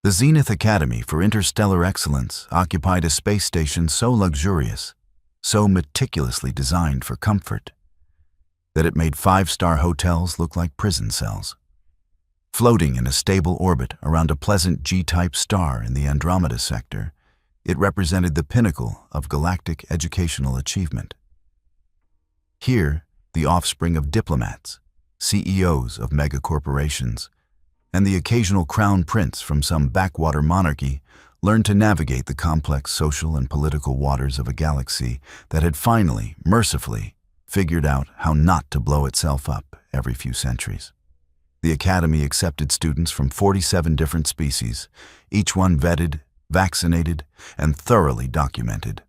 The Zenith Academy for Interstellar Excellence occupied a space station so luxurious, so meticulously designed for comfort, that it made five-star hotels look like prison cells. Floating in a stable orbit around a pleasant G-type star in the Andromeda sector, it represented the pinnacle of galactic educational achievement. Here, the offspring of diplomats, CEOs of megacorporations, and the occasional crown prince from some backwater monarchy learned to navigate the complex social and political waters of a galaxy that had finally, mercifully, figured out how not to blow itself up every few centuries. The Academy accepted students from 47 different species, each one vetted, vaccinated, and thoroughly documented.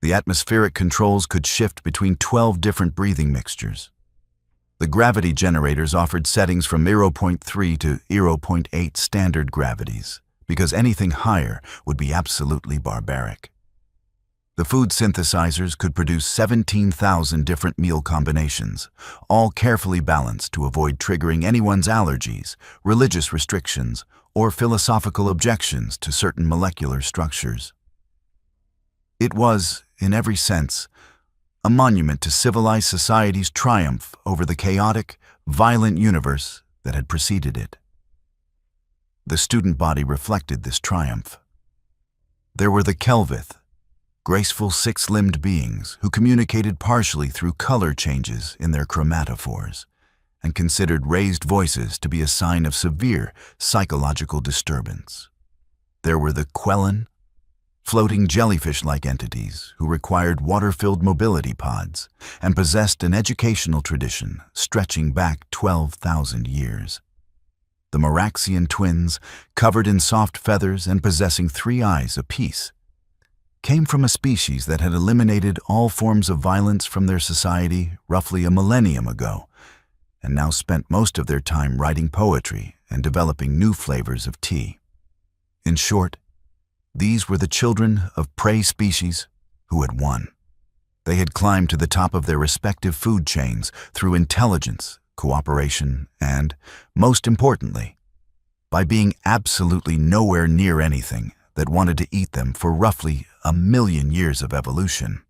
The atmospheric controls could shift between 12 different breathing mixtures. The gravity generators offered settings from 0.3 to 0.8 standard gravities, because anything higher would be absolutely barbaric. The food synthesizers could produce 17,000 different meal combinations, all carefully balanced to avoid triggering anyone's allergies, religious restrictions, or philosophical objections to certain molecular structures. It was, in every sense, a monument to civilized society's triumph over the chaotic, violent universe that had preceded it. The student body reflected this triumph. There were the Kelvith, graceful six-limbed beings who communicated partially through color changes in their chromatophores and considered raised voices to be a sign of severe psychological disturbance. There were the Quellan, floating jellyfish-like entities who required water-filled mobility pods and possessed an educational tradition stretching back 12,000 years. The Meraxian twins, covered in soft feathers and possessing 3 eyes apiece, came from a species that had eliminated all forms of violence from their society roughly a millennium ago, and now spent most of their time writing poetry and developing new flavors of tea. In short, these were the children of prey species who had won. They had climbed to the top of their respective food chains through intelligence, cooperation, and, most importantly, by being absolutely nowhere near anything that wanted to eat them for roughly 1,000,000 years of evolution.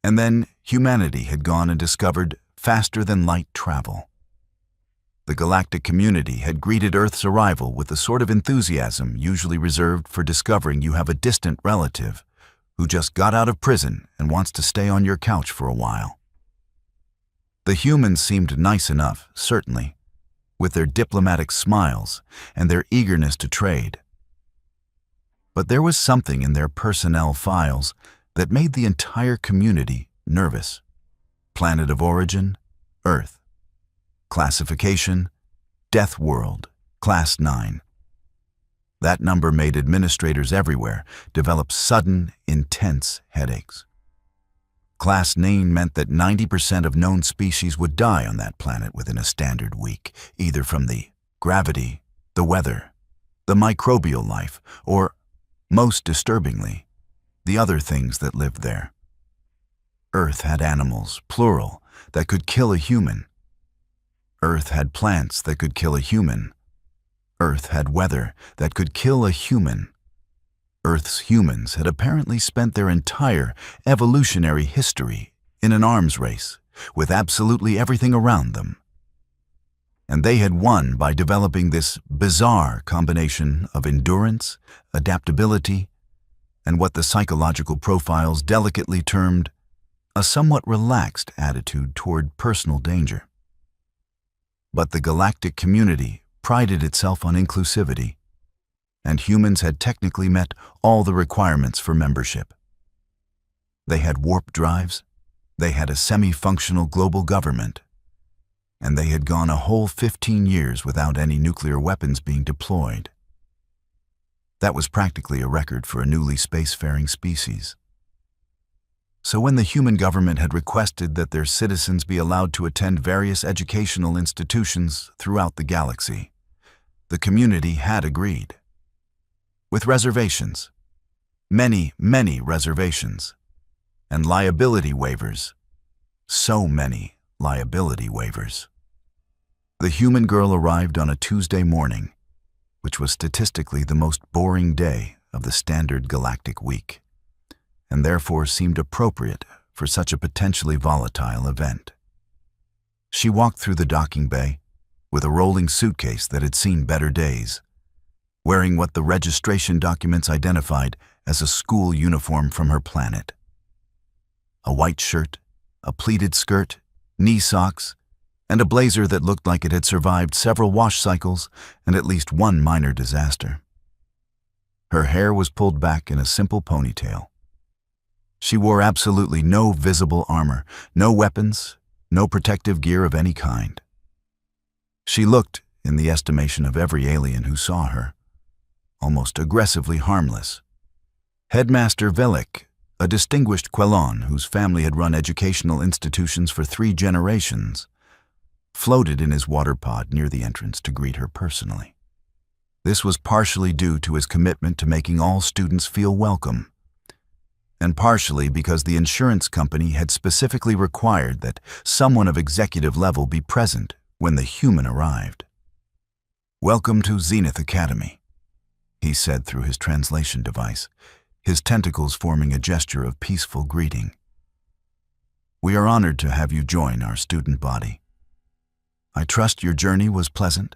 And then humanity had gone and discovered faster-than-light travel. The galactic community had greeted Earth's arrival with the sort of enthusiasm usually reserved for discovering you have a distant relative who just got out of prison and wants to stay on your couch for a while. The humans seemed nice enough, certainly, with their diplomatic smiles and their eagerness to trade. But there was something in their personnel files that made the entire community nervous. Planet of origin, Earth. Classification, Deathworld, Class 9. That number made administrators everywhere develop sudden, intense headaches. Class 9 meant that 90% of known species would die on that planet within a standard week, either from the gravity, the weather, the microbial life, or, most disturbingly, the other things that lived there. Earth had animals, plural, that could kill a human. Earth had plants that could kill a human. Earth had weather that could kill a human. Earth's humans had apparently spent their entire evolutionary history in an arms race with absolutely everything around them. And they had won by developing this bizarre combination of endurance, adaptability, and what the psychological profiles delicately termed a somewhat relaxed attitude toward personal danger. But the galactic community prided itself on inclusivity, and humans had technically met all the requirements for membership. They had warp drives, they had a semi-functional global government, and they had gone a whole 15 years without any nuclear weapons being deployed. That was practically a record for a newly spacefaring species. So when the human government had requested that their citizens be allowed to attend various educational institutions throughout the galaxy, the community had agreed. With reservations. Many, many reservations. And liability waivers. So many liability waivers. The human girl arrived on a Tuesday morning, which was statistically the most boring day of the standard galactic week, and therefore seemed appropriate for such a potentially volatile event. She walked through the docking bay with a rolling suitcase that had seen better days, wearing what the registration documents identified as a school uniform from her planet. A white shirt, a pleated skirt, knee socks, and a blazer that looked like it had survived several wash cycles and at least one minor disaster. Her hair was pulled back in a simple ponytail. She wore absolutely no visible armor, no weapons, no protective gear of any kind. She looked, in the estimation of every alien who saw her, almost aggressively harmless. Headmaster Velik, a distinguished Quelon whose family had run educational institutions for 3 generations, floated in his water pod near the entrance to greet her personally. This was partially due to his commitment to making all students feel welcome, and partially because the insurance company had specifically required that someone of executive level be present when the human arrived. "Welcome to Zenith Academy," he said through his translation device, his tentacles forming a gesture of peaceful greeting. "We are honored to have you join our student body. I trust your journey was pleasant?"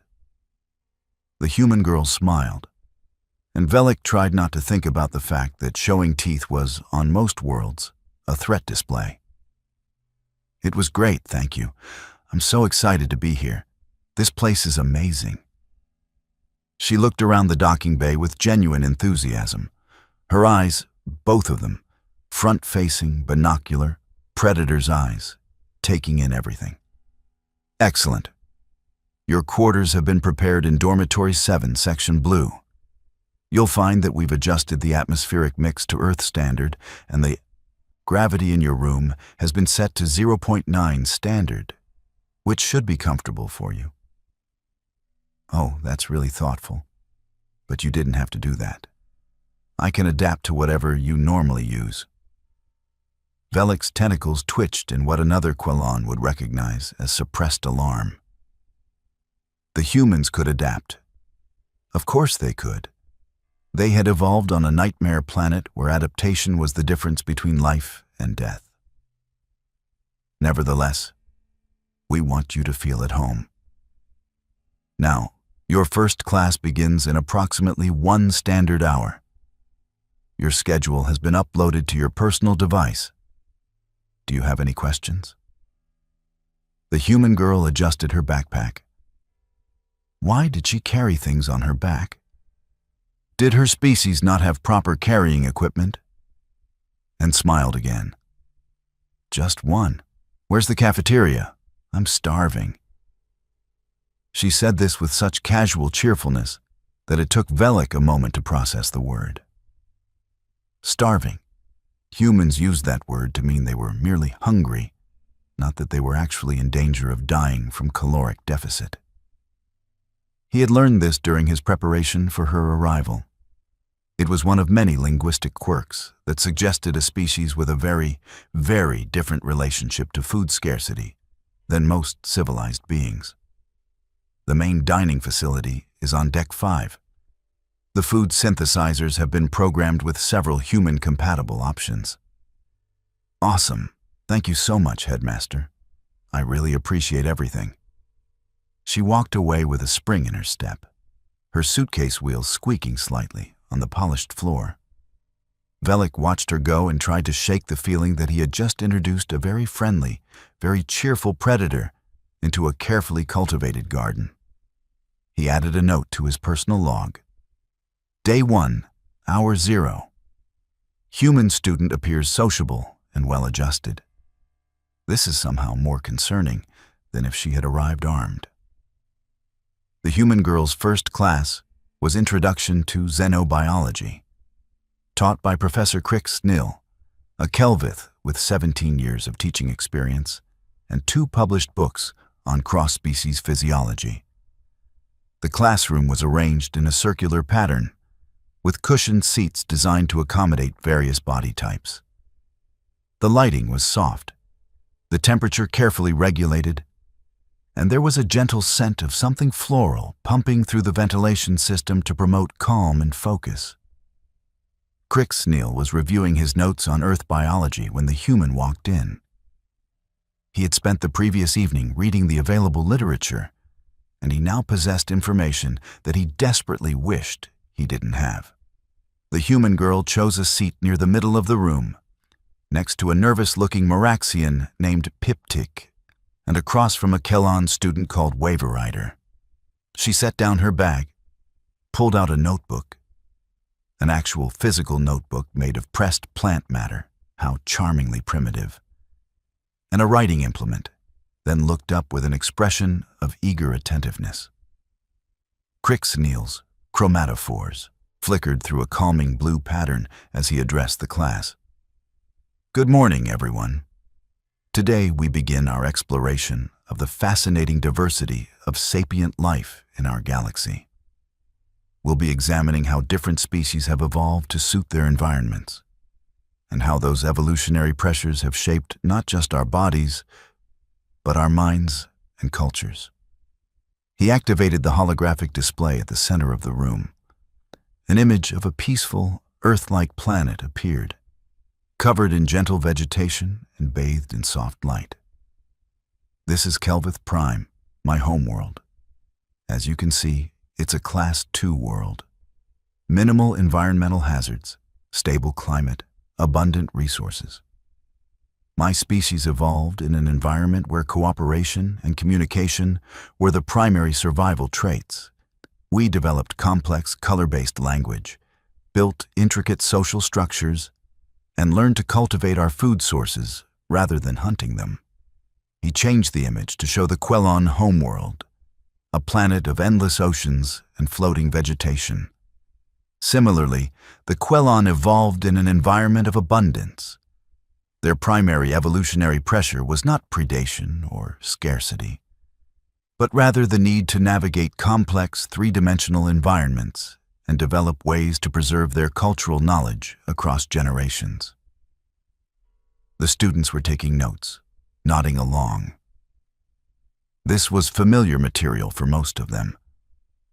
The human girl smiled, and Velik tried not to think about the fact that showing teeth was, on most worlds, a threat display. "It was great, thank you. I'm so excited to be here. This place is amazing." She looked around the docking bay with genuine enthusiasm, her eyes, both of them, front-facing, binocular, predator's eyes, taking in everything. "Excellent. Your quarters have been prepared in Dormitory 7, Section Blue. You'll find that we've adjusted the atmospheric mix to Earth standard, and the gravity in your room has been set to 0.9 standard, which should be comfortable for you." "Oh, that's really thoughtful. But you didn't have to do that. I can adapt to whatever you normally use." Velik's tentacles twitched in what another Quelon would recognize as suppressed alarm. The humans could adapt. Of course they could. They had evolved on a nightmare planet where adaptation was the difference between life and death. Nevertheless, we want you to feel at home. Now, your first class begins in approximately 1 standard hour. Your schedule has been uploaded to your personal device. Do you have any questions? The human girl adjusted her backpack. Why did she carry things on her back? Did her species not have proper carrying equipment? And smiled again. "Just one. Where's the cafeteria? I'm starving." She said this with such casual cheerfulness that it took Velik a moment to process the word. Starving. Humans used that word to mean they were merely hungry, not that they were actually in danger of dying from caloric deficit. He had learned this during his preparation for her arrival. It was one of many linguistic quirks that suggested a species with a very, very different relationship to food scarcity than most civilized beings. The main dining facility is on Deck 5. The food synthesizers have been programmed with several human-compatible options. "Awesome. Thank you so much, Headmaster. I really appreciate everything." She walked away with a spring in her step, her suitcase wheels squeaking slightly on the polished floor. Velik watched her go and tried to shake the feeling that he had just introduced a very friendly, very cheerful predator into a carefully cultivated garden. He added a note to his personal log. Day 1, Hour 0. Human student appears sociable and well-adjusted. This is somehow more concerning than if she had arrived armed. The human girl's first class was Introduction to Xenobiology, taught by Professor Crick Snill, a Kelvith with 17 years of teaching experience and 2 published books on cross-species physiology. The classroom was arranged in a circular pattern, with cushioned seats designed to accommodate various body types. The lighting was soft, the temperature carefully regulated, and there was a gentle scent of something floral pumping through the ventilation system to promote calm and focus. Cricksneel was reviewing his notes on Earth biology when the human walked in. He had spent the previous evening reading the available literature, and he now possessed information that he desperately wished he didn't have. The human girl chose a seat near the middle of the room, next to a nervous-looking Maraxian named Piptik, and across from a Kelon student called Waverider. She set down her bag, pulled out a notebook, an actual physical notebook made of pressed plant matter, how charmingly primitive, and a writing implement, then looked up with an expression of eager attentiveness. Cricksneel's chromatophores flickered through a calming blue pattern as he addressed the class. Good morning, everyone. Today we begin our exploration of the fascinating diversity of sapient life in our galaxy. We'll be examining how different species have evolved to suit their environments, and how those evolutionary pressures have shaped not just our bodies, but our minds and cultures. He activated the holographic display at the center of the room. An image of a peaceful, Earth-like planet appeared, covered in gentle vegetation and bathed in soft light. This is Kelvith Prime, my homeworld. As you can see, it's a Class 2 world. Minimal environmental hazards, stable climate, abundant resources. My species evolved in an environment where cooperation and communication were the primary survival traits. We developed complex color-based language, built intricate social structures, and learned to cultivate our food sources rather than hunting them. He changed the image to show the Quelon homeworld, a planet of endless oceans and floating vegetation. Similarly, the Quelon evolved in an environment of abundance. Their primary evolutionary pressure was not predation or scarcity, but rather the need to navigate complex three-dimensional environments and develop ways to preserve their cultural knowledge across generations. The students were taking notes, nodding along. This was familiar material for most of them,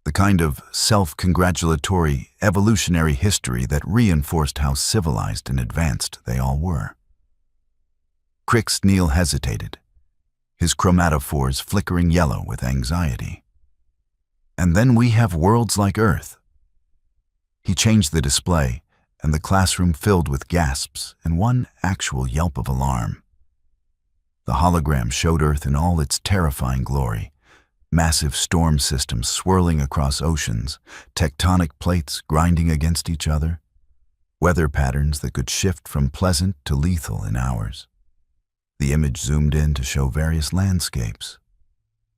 the kind of self-congratulatory evolutionary history that reinforced how civilized and advanced they all were. Cricksneel hesitated, his chromatophores flickering yellow with anxiety. And then we have worlds like Earth. He changed the display, and the classroom filled with gasps and one actual yelp of alarm. The hologram showed Earth in all its terrifying glory. Massive storm systems swirling across oceans, tectonic plates grinding against each other, weather patterns that could shift from pleasant to lethal in hours. The image zoomed in to show various landscapes.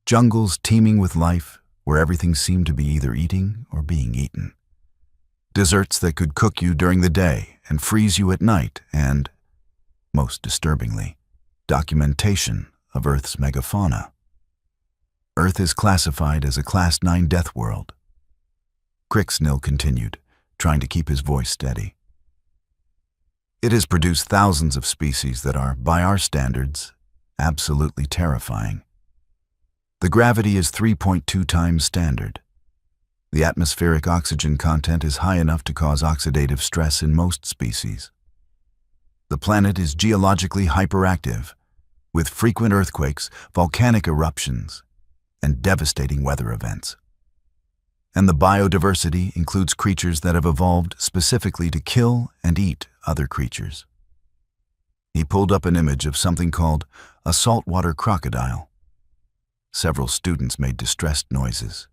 Jungles teeming with life, where everything seemed to be either eating or being eaten. Deserts that could cook you during the day and freeze you at night, and, most disturbingly, documentation of Earth's megafauna. Earth is classified as a Class 9 Deathworld. Cricksneel continued, trying to keep his voice steady. It has produced thousands of species that are, by our standards, absolutely terrifying. The gravity is 3.2 times standard. The atmospheric oxygen content is high enough to cause oxidative stress in most species. The planet is geologically hyperactive, with frequent earthquakes, volcanic eruptions, and devastating weather events. And the biodiversity includes creatures that have evolved specifically to kill and eat other creatures. He pulled up an image of something called a saltwater crocodile. Several students made distressed noises.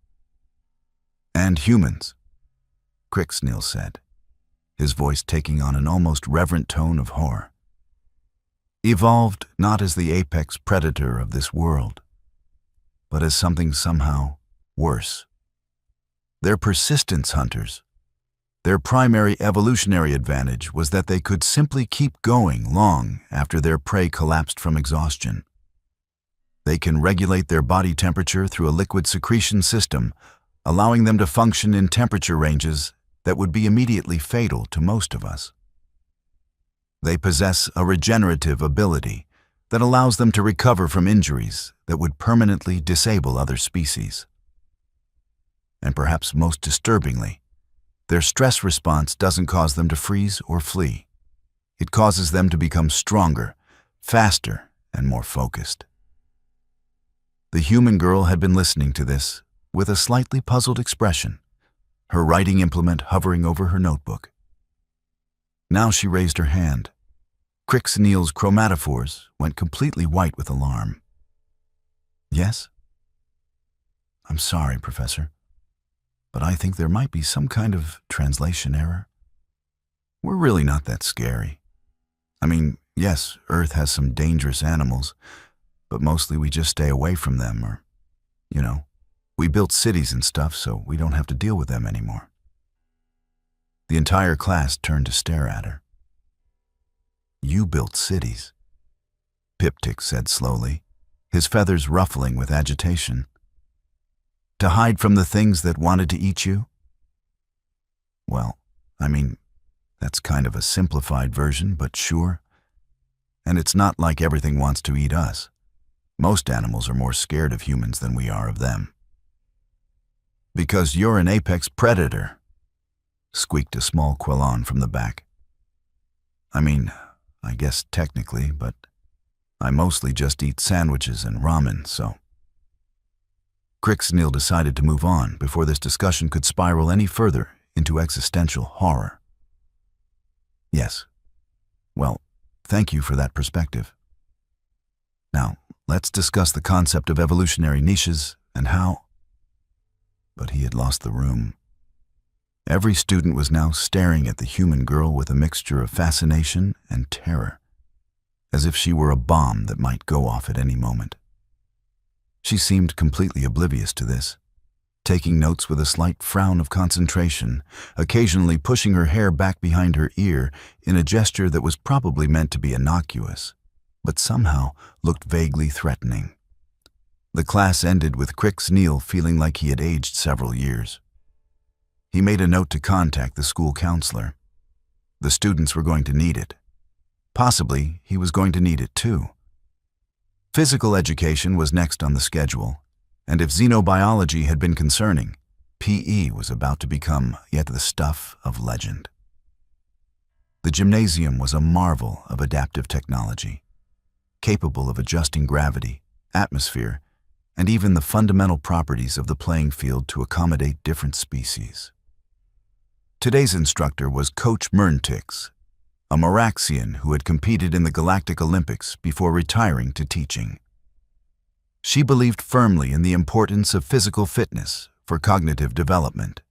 And humans, Cricksneel said, his voice taking on an almost reverent tone of horror. Evolved not as the apex predator of this world, but as something somehow worse. They're persistence hunters. Their primary evolutionary advantage was that they could simply keep going long after their prey collapsed from exhaustion. They can regulate their body temperature through a liquid secretion system, allowing them to function in temperature ranges that would be immediately fatal to most of us. They possess a regenerative ability, that allows them to recover from injuries that would permanently disable other species. And perhaps most disturbingly, their stress response doesn't cause them to freeze or flee. It causes them to become stronger, faster, and more focused. The human girl had been listening to this with a slightly puzzled expression, her writing implement hovering over her notebook. Now she raised her hand. Crixneal's chromatophores went completely white with alarm. Yes? I'm sorry, Professor, but I think there might be some kind of translation error. We're really not that scary. I mean, yes, Earth has some dangerous animals, but mostly we just stay away from them or, we built cities and stuff so we don't have to deal with them anymore. The entire class turned to stare at her. You built cities, Piptic said slowly, his feathers ruffling with agitation. To hide from the things that wanted to eat you? Well, that's kind of a simplified version, but sure. And it's not like everything wants to eat us. Most animals are more scared of humans than we are of them. Because you're an apex predator, squeaked a small Quillon from the back. I guess technically, but I mostly just eat sandwiches and ramen, so. Crixneal decided to move on before this discussion could spiral any further into existential horror. Yes. Well, thank you for that perspective. Now, let's discuss the concept of evolutionary niches and how. But he had lost the room. Every student was now staring at the human girl with a mixture of fascination and terror, as if she were a bomb that might go off at any moment. She seemed completely oblivious to this, taking notes with a slight frown of concentration, occasionally pushing her hair back behind her ear in a gesture that was probably meant to be innocuous, but somehow looked vaguely threatening. The class ended with Crixneal feeling like he had aged several years. He made a note to contact the school counselor. The students were going to need it. Possibly, he was going to need it too. Physical education was next on the schedule, and if xenobiology had been concerning, PE was about to become yet the stuff of legend. The gymnasium was a marvel of adaptive technology, capable of adjusting gravity, atmosphere, and even the fundamental properties of the playing field to accommodate different species. Today's instructor was Coach Murntix, a Meraxian who had competed in the Galactic Olympics before retiring to teaching. She believed firmly in the importance of physical fitness for cognitive development,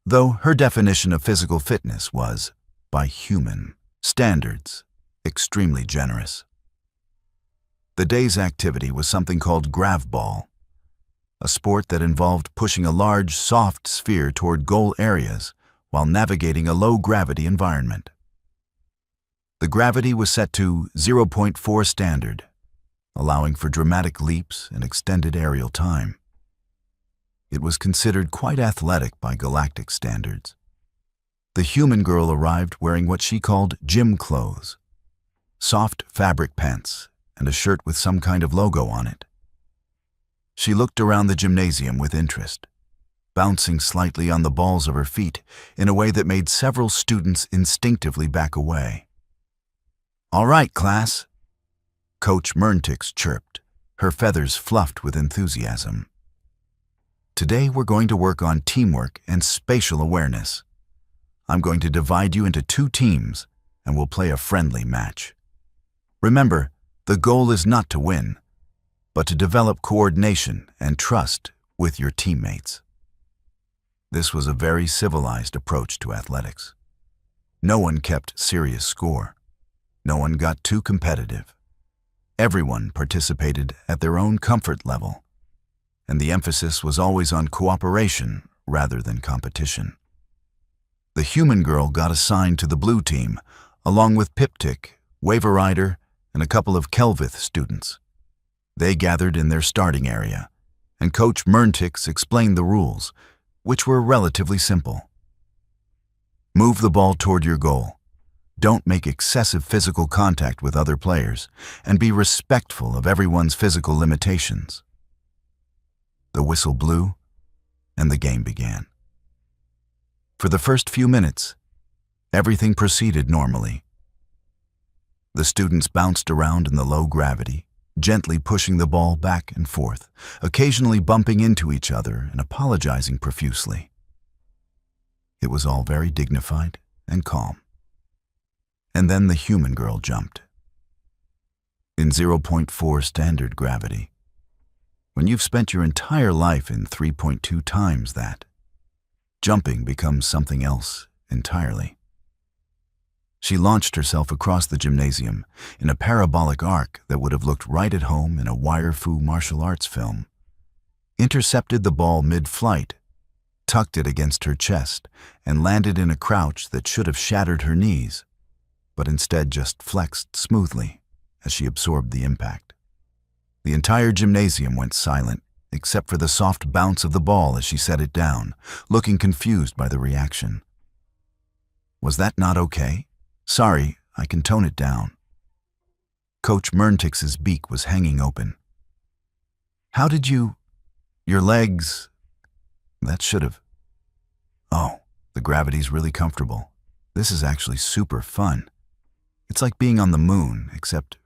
though her definition of physical fitness was, by human standards, extremely generous. The day's activity was something called gravball, a sport that involved pushing a large, soft sphere toward goal areas while navigating a low-gravity environment. The gravity was set to 0.4 standard, allowing for dramatic leaps and extended aerial time. It was considered quite athletic by galactic standards. The human girl arrived wearing what she called gym clothes, soft fabric pants, and a shirt with some kind of logo on it. She looked around the gymnasium with interest, bouncing slightly on the balls of her feet in a way that made several students instinctively back away. "All right, class," Coach Murntix chirped, her feathers fluffed with enthusiasm. "Today we're going to work on teamwork and spatial awareness. I'm going to divide you into 2 teams and we'll play a friendly match. Remember, the goal is not to win, but to develop coordination and trust with your teammates." This was a very civilized approach to athletics. No one kept serious score. No one got too competitive. Everyone participated at their own comfort level, and the emphasis was always on cooperation rather than competition. The human girl got assigned to the blue team, along with Piptic, Waverider, and a couple of Kelvith students. They gathered in their starting area, and Coach Murntix explained the rules, which were relatively simple. Move the ball toward your goal. Don't make excessive physical contact with other players, and be respectful of everyone's physical limitations. The whistle blew, and the game began. For the first few minutes, everything proceeded normally. The students bounced around in the low gravity, gently pushing the ball back and forth, occasionally bumping into each other and apologizing profusely. It was all very dignified and calm. And then the human girl jumped. In 0.4 standard gravity, when you've spent your entire life in 3.2 times that, jumping becomes something else entirely. She launched herself across the gymnasium in a parabolic arc that would have looked right at home in a wire-fu martial arts film, intercepted the ball mid-flight, tucked it against her chest, and landed in a crouch that should have shattered her knees, but instead just flexed smoothly as she absorbed the impact. The entire gymnasium went silent, except for the soft bounce of the ball as she set it down, looking confused by the reaction. Was that not okay? Sorry, I can tone it down. Coach Merntix's beak was hanging open. How did you... Your legs... That should have... Oh, the gravity's really comfortable. This is actually super fun. It's like being on the moon, except,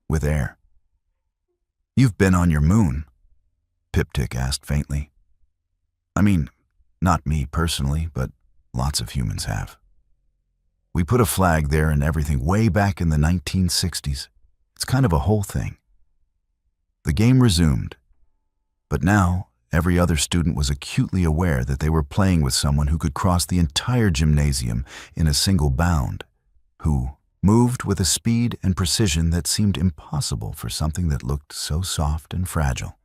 with air. You've been on your moon? Piptic asked faintly. I mean, not me personally, but lots of humans have. We put a flag there and everything way back in the 1960s. It's kind of a whole thing. The game resumed, but now every other student was acutely aware that they were playing with someone who could cross the entire gymnasium in a single bound, who moved with a speed and precision that seemed impossible for something that looked so soft and fragile.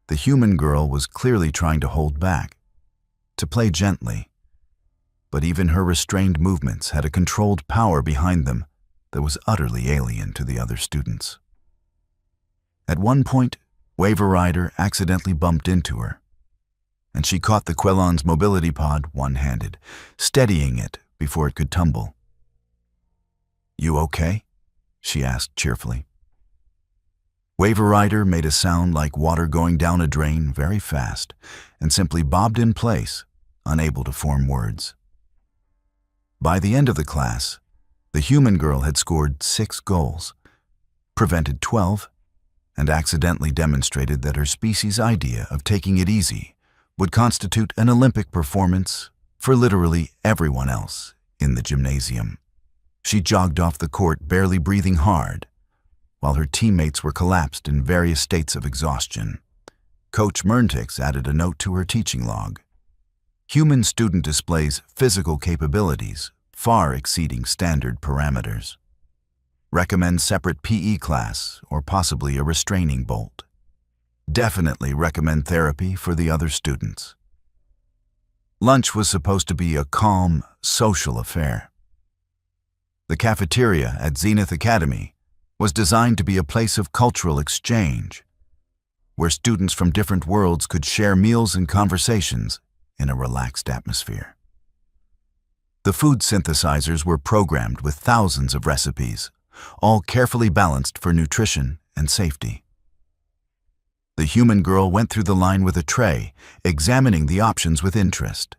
The human girl was clearly trying to hold back, to play gently, but even her restrained movements had a controlled power behind them that was utterly alien to the other students. At one point, Waiver Rider accidentally bumped into her, and she caught the Quellon's mobility pod one-handed, steadying it before it could tumble. You okay? She asked cheerfully. Waiver Rider made a sound like water going down a drain very fast and simply bobbed in place, unable to form words. By the end of the class, the human girl had scored 6 goals, prevented 12, and accidentally demonstrated that her species' idea of taking it easy would constitute an Olympic performance for literally everyone else in the gymnasium. She jogged off the court barely breathing hard, while her teammates were collapsed in various states of exhaustion. Coach Merntix added a note to her teaching log. Human student displays physical capabilities far exceeding standard parameters. Recommend separate PE class or possibly a restraining bolt. Definitely recommend therapy for the other students. Lunch was supposed to be a calm, social affair. The cafeteria at Zenith Academy was designed to be a place of cultural exchange, where students from different worlds could share meals and conversations in a relaxed atmosphere. The food synthesizers were programmed with thousands of recipes, all carefully balanced for nutrition and safety. The human girl went through the line with a tray, examining the options with interest.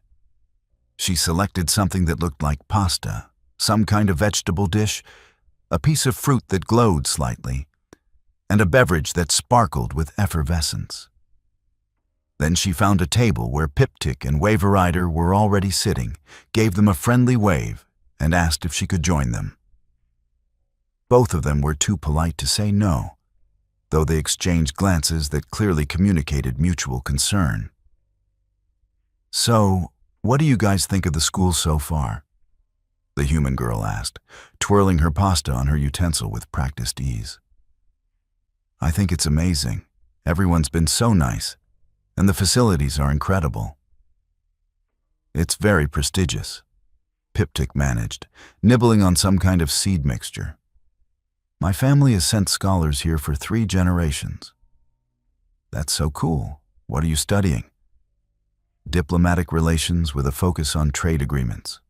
She selected something that looked like pasta, some kind of vegetable dish, a piece of fruit that glowed slightly, and a beverage that sparkled with effervescence. Then she found a table where Piptic and Waiver Rider were already sitting, gave them a friendly wave, and asked if she could join them. Both of them were too polite to say no, though they exchanged glances that clearly communicated mutual concern. So, what do you guys think of the school so far? The human girl asked, twirling her pasta on her utensil with practiced ease. I think it's amazing. Everyone's been so nice, and the facilities are incredible. It's very prestigious, Piptic managed, nibbling on some kind of seed mixture. My family has sent scholars here for 3 generations. That's so cool. What are you studying? Diplomatic relations with a focus on trade agreements.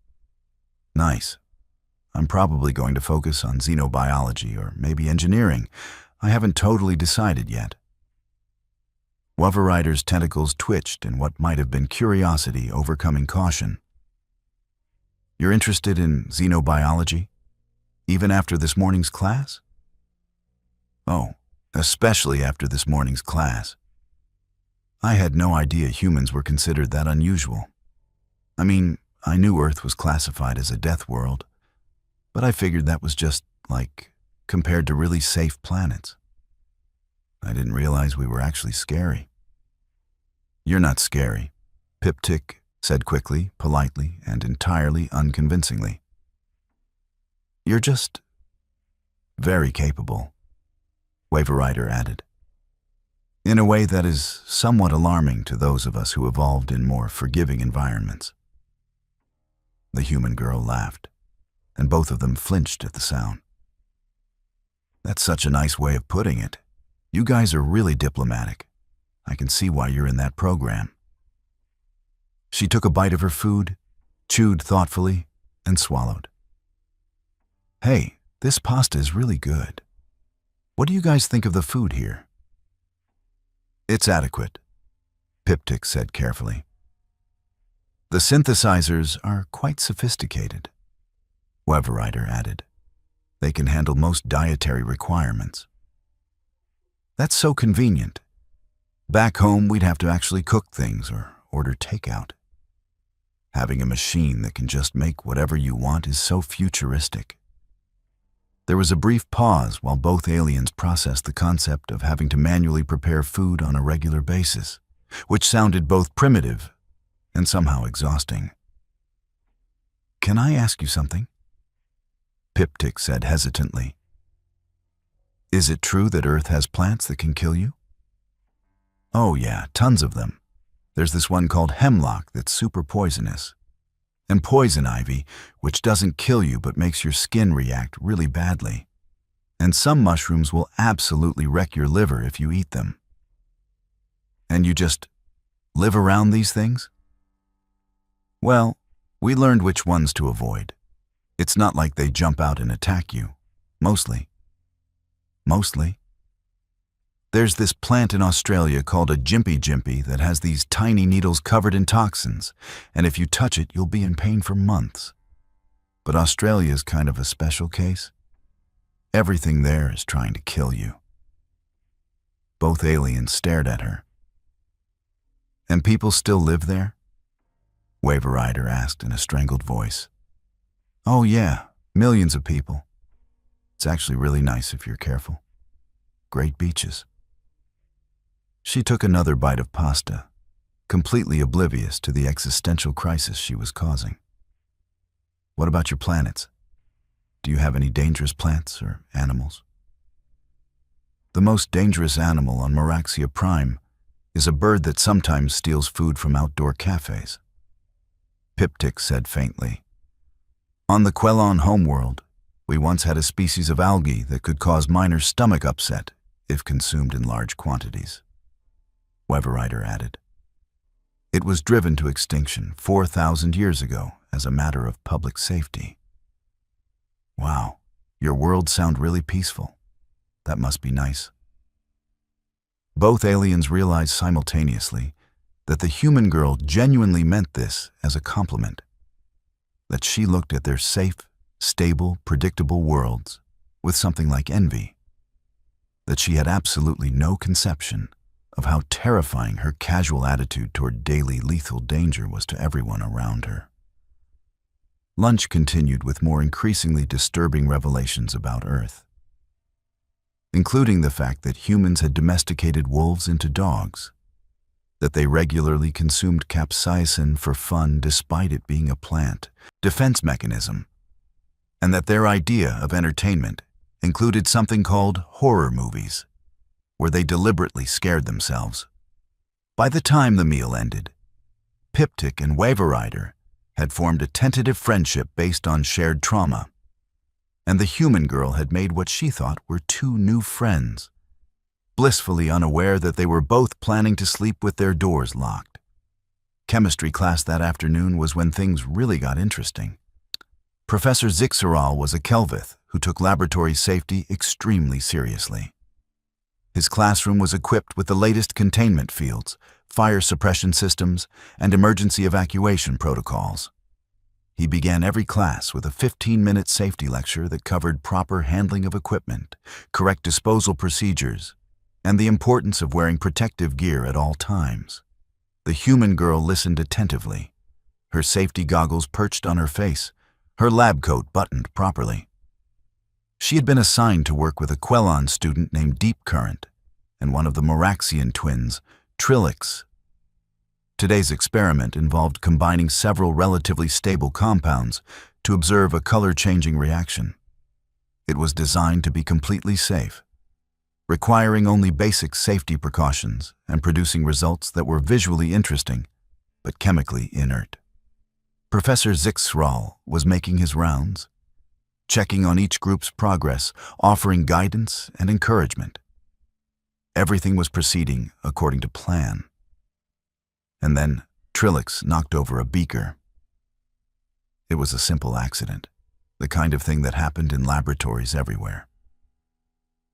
Nice. I'm probably going to focus on xenobiology or maybe engineering. I haven't totally decided yet. Wolverider's tentacles twitched in what might have been curiosity overcoming caution. You're interested in xenobiology? Even after this morning's class? Oh, especially after this morning's class. I had no idea humans were considered that unusual. I mean, I knew Earth was classified as a death world, but I figured that was just, like, compared to really safe planets. I didn't realize we were actually scary. You're not scary, Piptic said quickly, politely, and entirely unconvincingly. You're just very capable, Wolverider added, in a way that is somewhat alarming to those of us who evolved in more forgiving environments. The human girl laughed, and both of them flinched at the sound. That's such a nice way of putting it. You guys are really diplomatic. I can see why you're in that program. She took a bite of her food, chewed thoughtfully, and swallowed. Hey, this pasta is really good. What do you guys think of the food here? It's adequate, Piptic said carefully. The synthesizers are quite sophisticated, Wolverider added. They can handle most dietary requirements. That's so convenient. Back home, we'd have to actually cook things or order takeout. Having a machine that can just make whatever you want is so futuristic. There was a brief pause while both aliens processed the concept of having to manually prepare food on a regular basis, which sounded both primitive and somehow exhausting. Can I ask you something? Piptic said hesitantly. Is it true that Earth has plants that can kill you? Oh yeah, tons of them. There's this one called hemlock that's super poisonous. And poison ivy, which doesn't kill you but makes your skin react really badly. And some mushrooms will absolutely wreck your liver if you eat them. And you just live around these things? Well, we learned which ones to avoid. It's not like they jump out and attack you. Mostly. There's this plant in Australia called a jimpy that has these tiny needles covered in toxins, and if you touch it, you'll be in pain for months. But Australia's kind of a special case. Everything there is trying to kill you. Both aliens stared at her. And people still live there? Wolverider asked in a strangled voice. Oh yeah, millions of people. It's actually really nice if you're careful. Great beaches. She took another bite of pasta, completely oblivious to the existential crisis she was causing. What about your planets? Do you have any dangerous plants or animals? The most dangerous animal on Meraxia Prime is a bird that sometimes steals food from outdoor cafes. Piptic said faintly. On the Quelon homeworld, we once had a species of algae that could cause minor stomach upset if consumed in large quantities. Wolverider added. It was driven to extinction 4,000 years ago as a matter of public safety. Wow, your worlds sound really peaceful. That must be nice. Both aliens realized simultaneously that the human girl genuinely meant this as a compliment, that she looked at their safe, stable, predictable worlds with something like envy, that she had absolutely no conception of how terrifying her casual attitude toward daily lethal danger was to everyone around her. Lunch continued with more increasingly disturbing revelations about Earth, including the fact that humans had domesticated wolves into dogs, that they regularly consumed capsaicin for fun despite it being a plant defense mechanism, and that their idea of entertainment included something called horror movies, where they deliberately scared themselves. By the time the meal ended, Piptic and Wolverider had formed a tentative friendship based on shared trauma, and the human girl had made what she thought were two new friends, blissfully unaware that they were both planning to sleep with their doors locked. Chemistry class that afternoon was when things really got interesting. Professor Zixeral was a Kelvith who took laboratory safety extremely seriously. His classroom was equipped with the latest containment fields, fire suppression systems, and emergency evacuation protocols. He began every class with a 15-minute safety lecture that covered proper handling of equipment, correct disposal procedures, and the importance of wearing protective gear at all times. The human girl listened attentively, her safety goggles perched on her face, her lab coat buttoned properly. She had been assigned to work with a Quelon student named Deep Current and one of the Moraxian twins, Trilix. Today's experiment involved combining several relatively stable compounds to observe a color-changing reaction. It was designed to be completely safe, requiring only basic safety precautions and producing results that were visually interesting but chemically inert. Professor Zixeral was making his rounds, checking on each group's progress, offering guidance and encouragement. Everything was proceeding according to plan. And then Trilix knocked over a beaker. It was a simple accident, the kind of thing that happened in laboratories everywhere.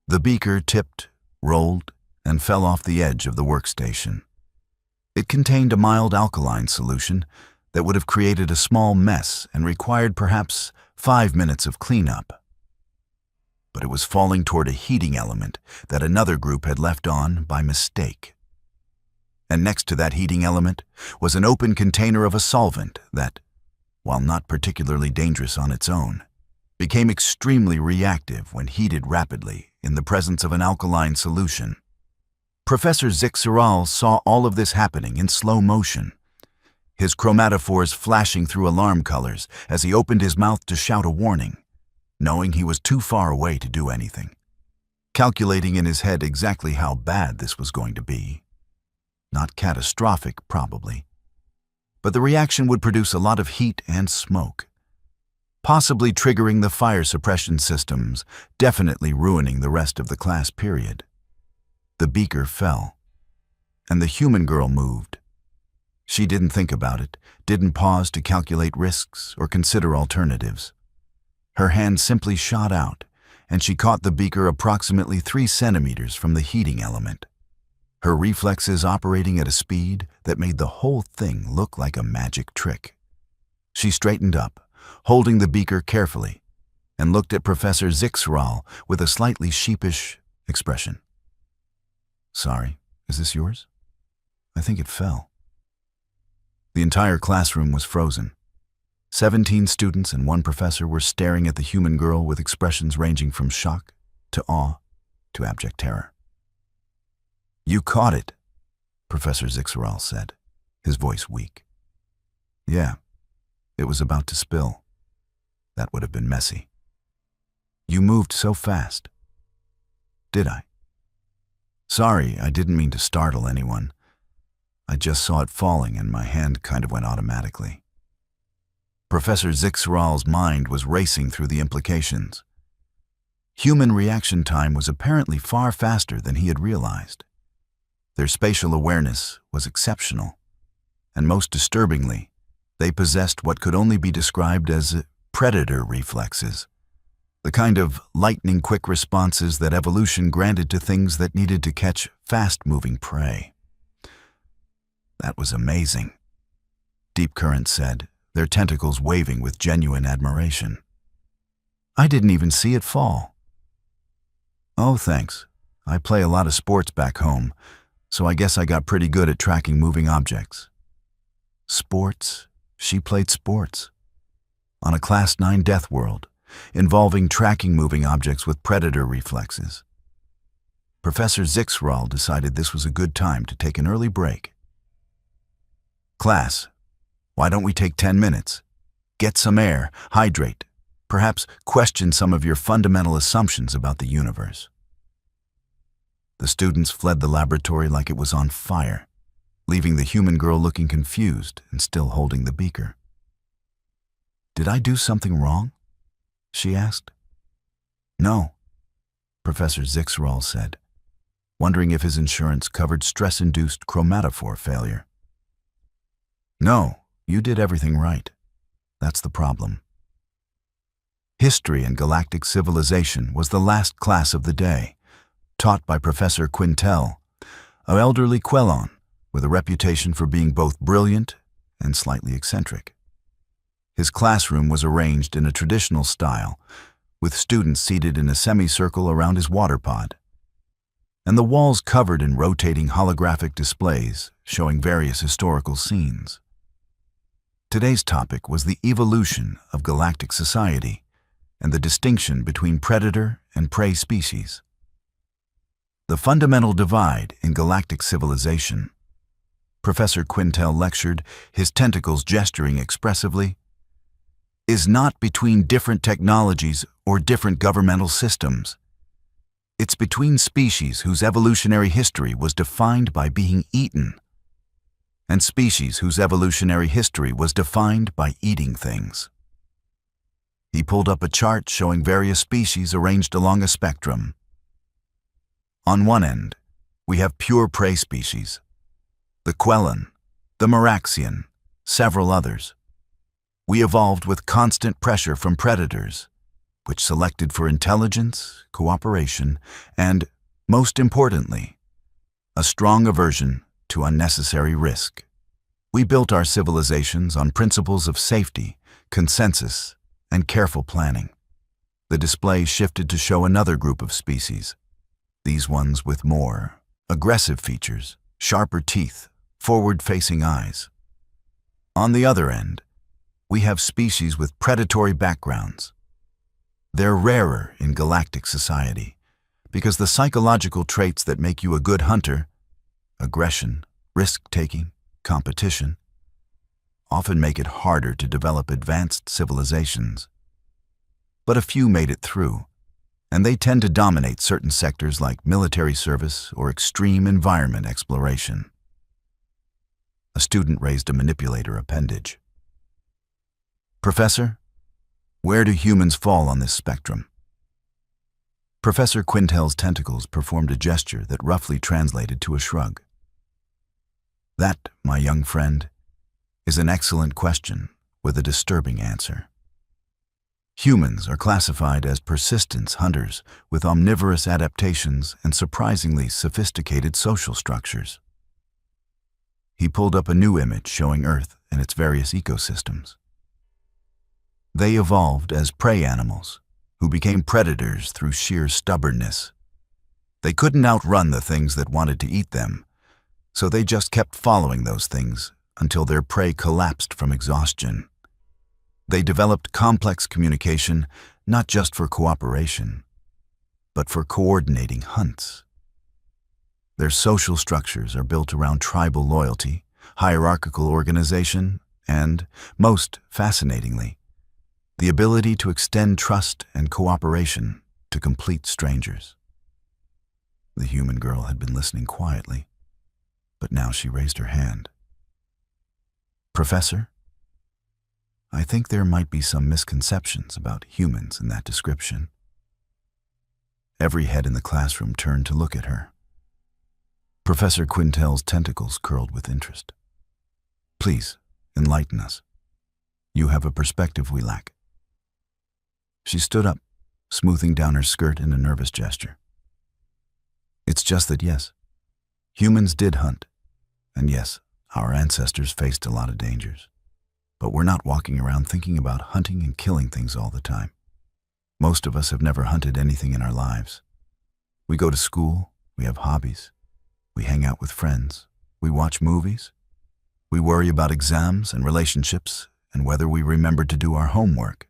The beaker tipped, rolled, and fell off the edge of the workstation. It contained a mild alkaline solution that would have created a small mess and required perhaps 5 minutes of cleanup. But it was falling toward a heating element that another group had left on by mistake. And next to that heating element was an open container of a solvent that, while not particularly dangerous on its own, became extremely reactive when heated rapidly in the presence of an alkaline solution. Professor Zixeral saw all of this happening in slow motion, his chromatophores flashing through alarm colors as he opened his mouth to shout a warning, knowing he was too far away to do anything, calculating in his head exactly how bad this was going to be. Not catastrophic, probably, but the reaction would produce a lot of heat and smoke, possibly triggering the fire suppression systems, definitely ruining the rest of the class period. The beaker fell, and the human girl moved. She didn't think about it, didn't pause to calculate risks or consider alternatives. Her hand simply shot out, and she caught the beaker approximately 3 centimeters from the heating element, her reflexes operating at a speed that made the whole thing look like a magic trick. She straightened up, holding the beaker carefully, and looked at Professor Zixeral with a slightly sheepish expression. "Sorry, is this yours? I think it fell." The entire classroom was frozen. 17 students and 1 professor were staring at the human girl with expressions ranging from shock to awe to abject terror. "You caught it," Professor Zixeral said, his voice weak. "Yeah, it was about to spill. That would have been messy. You moved so fast." "Did I? Sorry, I didn't mean to startle anyone. I just saw it falling and my hand kind of went automatically." Professor Zixeral's mind was racing through the implications. Human reaction time was apparently far faster than he had realized. Their spatial awareness was exceptional, and most disturbingly, they possessed what could only be described as predator reflexes, the kind of lightning-quick responses that evolution granted to things that needed to catch fast-moving prey. "That was amazing," Deep Current said, their tentacles waving with genuine admiration. "I didn't even see it fall." "Oh, thanks. I play a lot of sports back home, so I guess I got pretty good at tracking moving objects." Sports? She played sports. On a Class 9 Deathworld, involving tracking moving objects with predator reflexes. Professor Zixeral decided this was a good time to take an early break. "Class, why don't we take 10 minutes? Get some air, hydrate, perhaps question some of your fundamental assumptions about the universe." The students fled the laboratory like it was on fire, leaving the human girl looking confused and still holding the beaker. "Did I do something wrong?" she asked. "No," Professor Zixeral said, wondering if his insurance covered stress-induced chromatophore failure. "No, you did everything right. That's the problem. History and Galactic Civilization was the last class of the day, taught by Professor Quintel, an elderly Quellon with a reputation for being both brilliant and slightly eccentric. His classroom was arranged in a traditional style, with students seated in a semicircle around his water pod, and the walls covered in rotating holographic displays showing various historical scenes. Today's topic was the evolution of galactic society and the distinction between predator and prey species. The fundamental divide in galactic civilization. Professor Quintel lectured, his tentacles gesturing expressively, is not between different technologies or different governmental systems. It's between species whose evolutionary history was defined by being eaten, and species whose evolutionary history was defined by eating things. He pulled up a chart showing various species arranged along a spectrum. On one end, we have pure prey species, the Quellon, the Meraxian, several others. We evolved with constant pressure from predators, which selected for intelligence, cooperation, and, most importantly, a strong aversion to unnecessary risk. We built our civilizations on principles of safety, consensus, and careful planning. The display shifted to show another group of species, these ones with more aggressive features, sharper teeth, forward-facing eyes. On the other end, we have species with predatory backgrounds. They're rarer in galactic society because the psychological traits that make you a good hunter, aggression, risk-taking, competition, often make it harder to develop advanced civilizations. But a few made it through, and they tend to dominate certain sectors like military service or extreme environment exploration. A student raised a manipulator appendage. Professor, where do humans fall on this spectrum? Professor Quintel's tentacles performed a gesture that roughly translated to a shrug. That, my young friend, is an excellent question with a disturbing answer. Humans are classified as persistence hunters with omnivorous adaptations and surprisingly sophisticated social structures. He pulled up a new image showing Earth and its various ecosystems. They evolved as prey animals, who became predators through sheer stubbornness. They couldn't outrun the things that wanted to eat them, so they just kept following those things until their prey collapsed from exhaustion. They developed complex communication not just for cooperation, but for coordinating hunts. Their social structures are built around tribal loyalty, hierarchical organization, and, most fascinatingly, the ability to extend trust and cooperation to complete strangers. The human girl had been listening quietly, but now she raised her hand. Professor, I think there might be some misconceptions about humans in that description. Every head in the classroom turned to look at her. Professor Quintel's tentacles curled with interest. Please, enlighten us. You have a perspective we lack. She stood up, smoothing down her skirt in a nervous gesture. It's just that yes, humans did hunt, and yes, our ancestors faced a lot of dangers. But we're not walking around thinking about hunting and killing things all the time. Most of us have never hunted anything in our lives. We go to school, we have hobbies, we hang out with friends, we watch movies, we worry about exams and relationships and whether we remember to do our homework.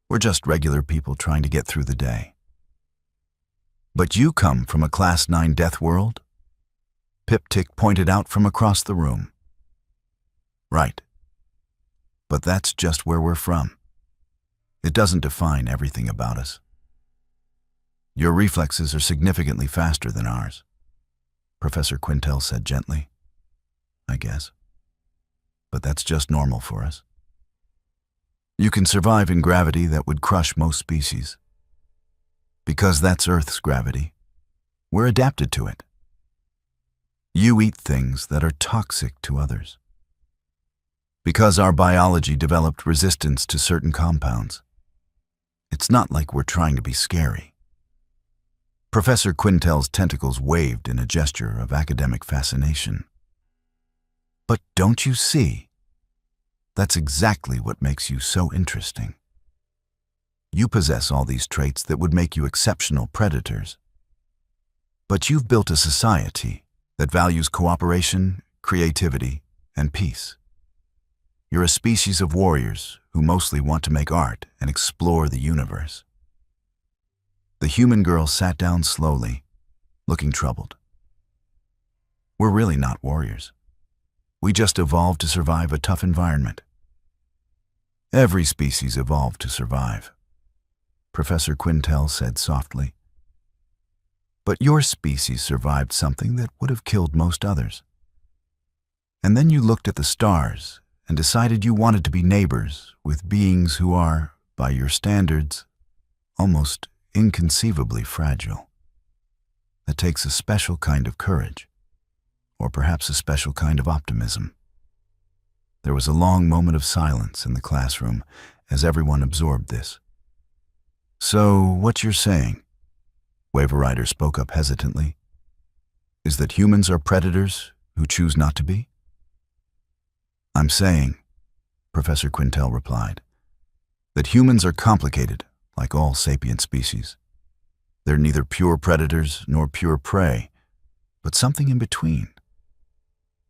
We're just regular people trying to get through the day. But you come from a Class 9 Deathworld? Pip-Tick pointed out from across the room. Right. But that's just where we're from. It doesn't define everything about us. Your reflexes are significantly faster than ours, Professor Quintel said gently. I guess. But that's just normal for us. You can survive in gravity that would crush most species. Because that's Earth's gravity, we're adapted to it. You eat things that are toxic to others. Because our biology developed resistance to certain compounds. It's not like we're trying to be scary." Professor Quintel's tentacles waved in a gesture of academic fascination. "But don't you see? That's exactly what makes you so interesting. You possess all these traits that would make you exceptional predators. But you've built a society that values cooperation, creativity, and peace. You're a species of warriors who mostly want to make art and explore the universe." The human girl sat down slowly, looking troubled. "We're really not warriors. We just evolved to survive a tough environment." "Every species evolved to survive," Professor Quintel said softly. "But your species survived something that would have killed most others. And then you looked at the stars and decided you wanted to be neighbors with beings who are, by your standards, almost inconceivably fragile. That takes a special kind of courage, or perhaps a special kind of optimism." There was a long moment of silence in the classroom as everyone absorbed this. "So, what you're saying," Waverider spoke up hesitantly, "is that humans are predators who choose not to be?" "I'm saying," Professor Quintel replied, "that humans are complicated, like all sapient species. They're neither pure predators nor pure prey, but something in between.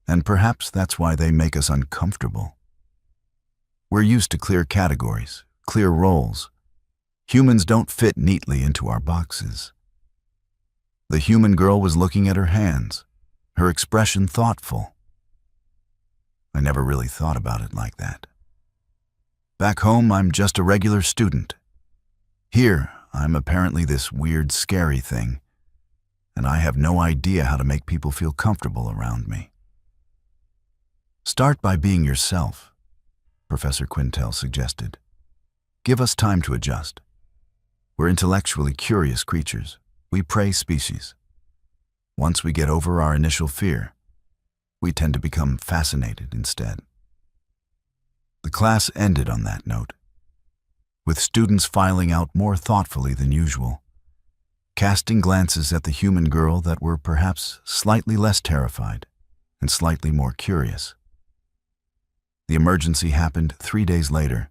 And perhaps that's why they make us uncomfortable. We're used to clear categories, clear roles. Humans don't fit neatly into our boxes." The human girl was looking at her hands, her expression thoughtful. "I never really thought about it like that. Back home, I'm just a regular student. Here, I'm apparently this weird, scary thing, and I have no idea how to make people feel comfortable around me." "Start by being yourself," Professor Quintel suggested. "Give us time to adjust. We're intellectually curious creatures. We prey species. Once we get over our initial fear, we tend to become fascinated instead." The class ended on that note, with students filing out more thoughtfully than usual, casting glances at the human girl that were perhaps slightly less terrified and slightly more curious. The emergency happened 3 days later,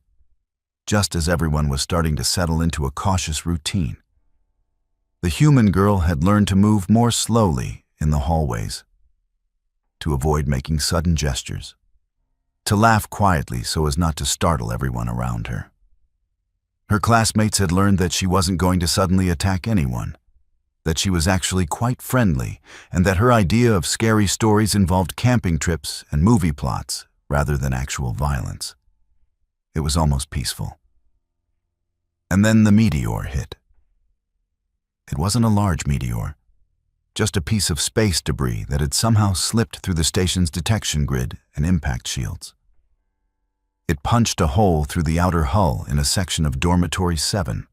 just as everyone was starting to settle into a cautious routine. The human girl had learned to move more slowly in the hallways, to avoid making sudden gestures, to laugh quietly so as not to startle everyone around her. Her classmates had learned that she wasn't going to suddenly attack anyone, that she was actually quite friendly, and that her idea of scary stories involved camping trips and movie plots rather than actual violence. It was almost peaceful. And then the meteor hit. It wasn't a large meteor, just a piece of space debris that had somehow slipped through the station's detection grid and impact shields. It punched a hole through the outer hull in a section of Dormitory 7,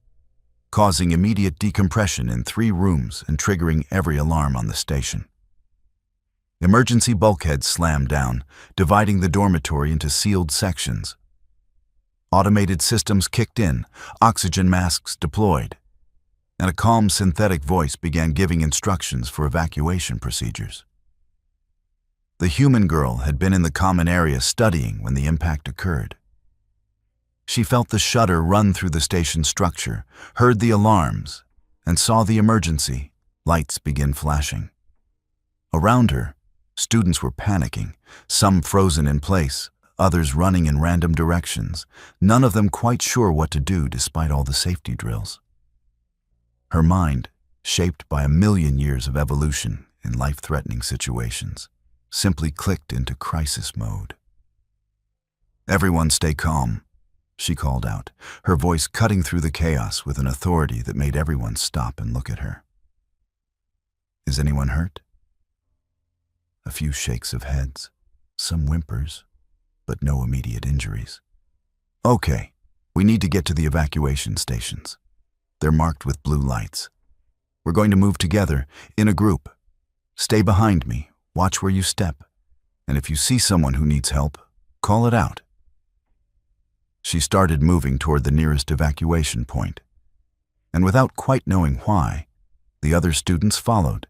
causing immediate decompression in 3 rooms and triggering every alarm on the station. Emergency bulkheads slammed down, dividing the dormitory into sealed sections. Automated systems kicked in, oxygen masks deployed, and a calm synthetic voice began giving instructions for evacuation procedures. The human girl had been in the common area studying when the impact occurred. She felt the shudder run through the station structure, heard the alarms, and saw the emergency lights begin flashing. Around her, students were panicking, some frozen in place, others running in random directions, none of them quite sure what to do despite all the safety drills. Her mind, shaped by 1,000,000 years of evolution in life-threatening situations, simply clicked into crisis mode. "Everyone stay calm," she called out, her voice cutting through the chaos with an authority that made everyone stop and look at her. "Is anyone hurt?" A few shakes of heads, some whimpers, but no immediate injuries. "Okay, we need to get to the evacuation stations. They're marked with blue lights. We're going to move together, in a group. Stay behind me, watch where you step, and if you see someone who needs help, call it out." She started moving toward the nearest evacuation point, and without quite knowing why, the other students followed.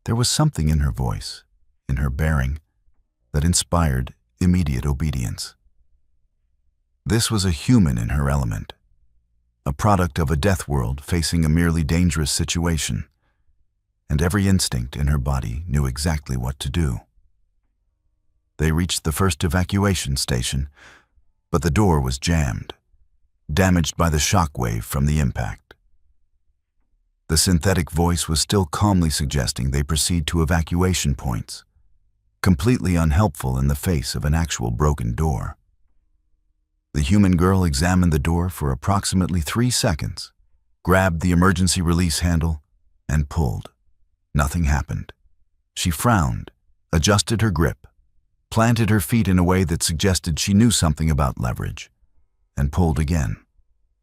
There was something in her voice, in her bearing, that inspired immediate obedience. This was a human in her element, a product of a death world facing a merely dangerous situation, and every instinct in her body knew exactly what to do. They reached the first evacuation station, but the door was jammed, damaged by the shock wave from the impact. The synthetic voice was still calmly suggesting they proceed to evacuation points, completely unhelpful in the face of an actual broken door. The human girl examined the door for approximately 3 seconds, grabbed the emergency release handle, and pulled. Nothing happened. She frowned, adjusted her grip, planted her feet in a way that suggested she knew something about leverage, and pulled again.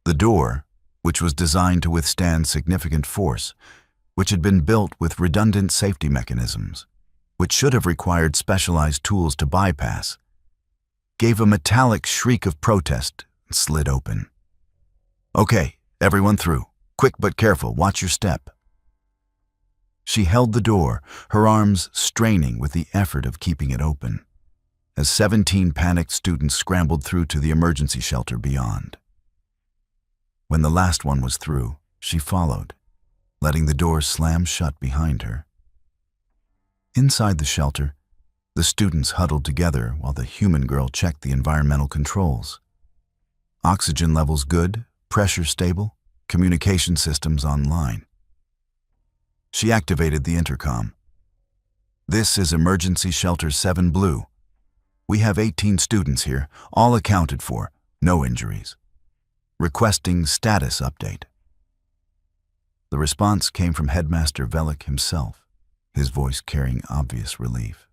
The door, which was designed to withstand significant force, which had been built with redundant safety mechanisms, which should have required specialized tools to bypass, gave a metallic shriek of protest and slid open. "Okay, everyone through. Quick but careful, watch your step." She held the door, her arms straining with the effort of keeping it open, as 17 panicked students scrambled through to the emergency shelter beyond. When the last one was through, she followed, letting the door slam shut behind her. Inside the shelter, the students huddled together while the human girl checked the environmental controls. Oxygen levels good, pressure stable, communication systems online. She activated the intercom. "This is Emergency Shelter 7 Blue. We have 18 students here, all accounted for, no injuries. Requesting status update." The response came from Headmaster Velik himself, his voice carrying obvious relief.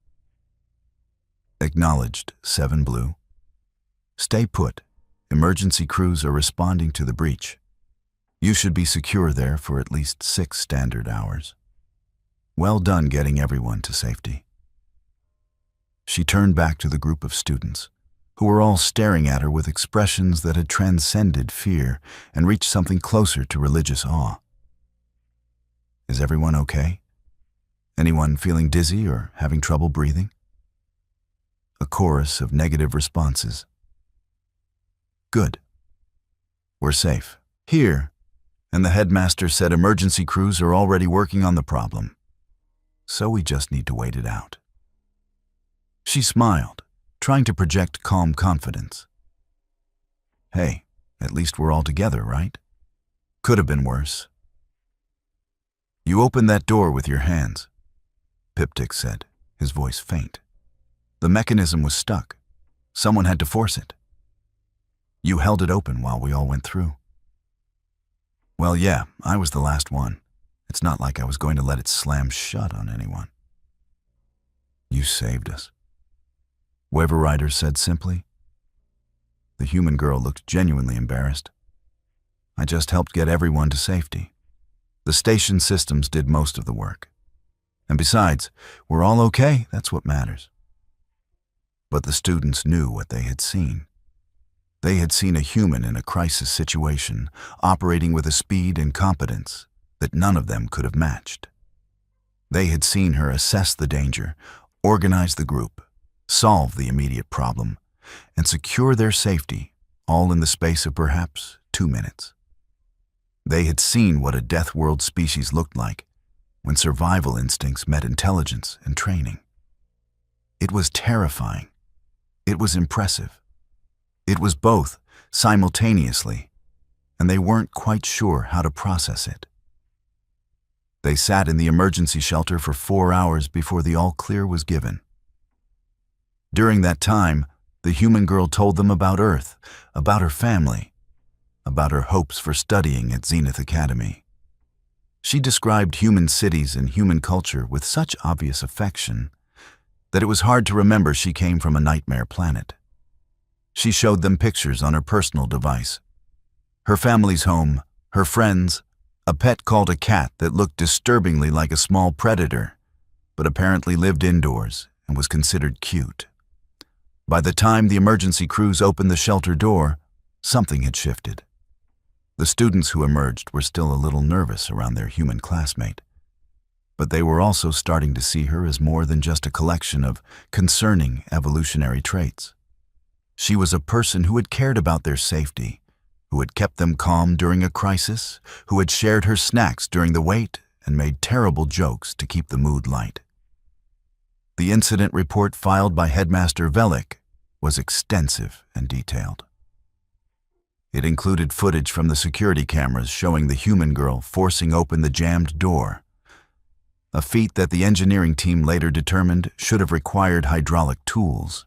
"Acknowledged, 7 Blue. Stay put. Emergency crews are responding to the breach. You should be secure there for at least 6 standard hours. Well done getting everyone to safety." She turned back to the group of students, who were all staring at her with expressions that had transcended fear and reached something closer to religious awe. "Is everyone okay? Anyone feeling dizzy or having trouble breathing?" A chorus of negative responses. "Good. We're safe. Here." And the headmaster said emergency crews are already working on the problem. So we just need to wait it out. She smiled, trying to project calm confidence. "Hey, at least we're all together, right? Could have been worse." "You opened that door with your hands," Piptik said, his voice faint. "The mechanism was stuck. Someone had to force it. You held it open while we all went through." "Well, yeah, I was the last one. It's not like I was going to let it slam shut on anyone." "You saved us," Weaverrider said simply. The human girl looked genuinely embarrassed. "I just helped get everyone to safety. The station systems did most of the work. And besides, we're all okay, that's what matters." But the students knew what they had seen. They had seen a human in a crisis situation, operating with a speed and competence that none of them could have matched. They had seen her assess the danger, organize the group, solve the immediate problem, and secure their safety, all in the space of perhaps 2 minutes. They had seen what a death world species looked like when survival instincts met intelligence and training. It was terrifying. It was impressive. It was both, simultaneously, and they weren't quite sure how to process it. They sat in the emergency shelter for 4 hours before the all-clear was given. During that time, the human girl told them about Earth, about her family, about her hopes for studying at Zenith Academy. She described human cities and human culture with such obvious affection that it was hard to remember she came from a nightmare planet. She showed them pictures on her personal device. Her family's home, her friends, a pet called a cat that looked disturbingly like a small predator, but apparently lived indoors and was considered cute. By the time the emergency crews opened the shelter door, something had shifted. The students who emerged were still a little nervous around their human classmate, but they were also starting to see her as more than just a collection of concerning evolutionary traits. She was a person who had cared about their safety, who had kept them calm during a crisis, who had shared her snacks during the wait and made terrible jokes to keep the mood light. The incident report filed by Headmaster Velik was extensive and detailed. It included footage from the security cameras showing the human girl forcing open the jammed door, a feat that the engineering team later determined should have required hydraulic tools.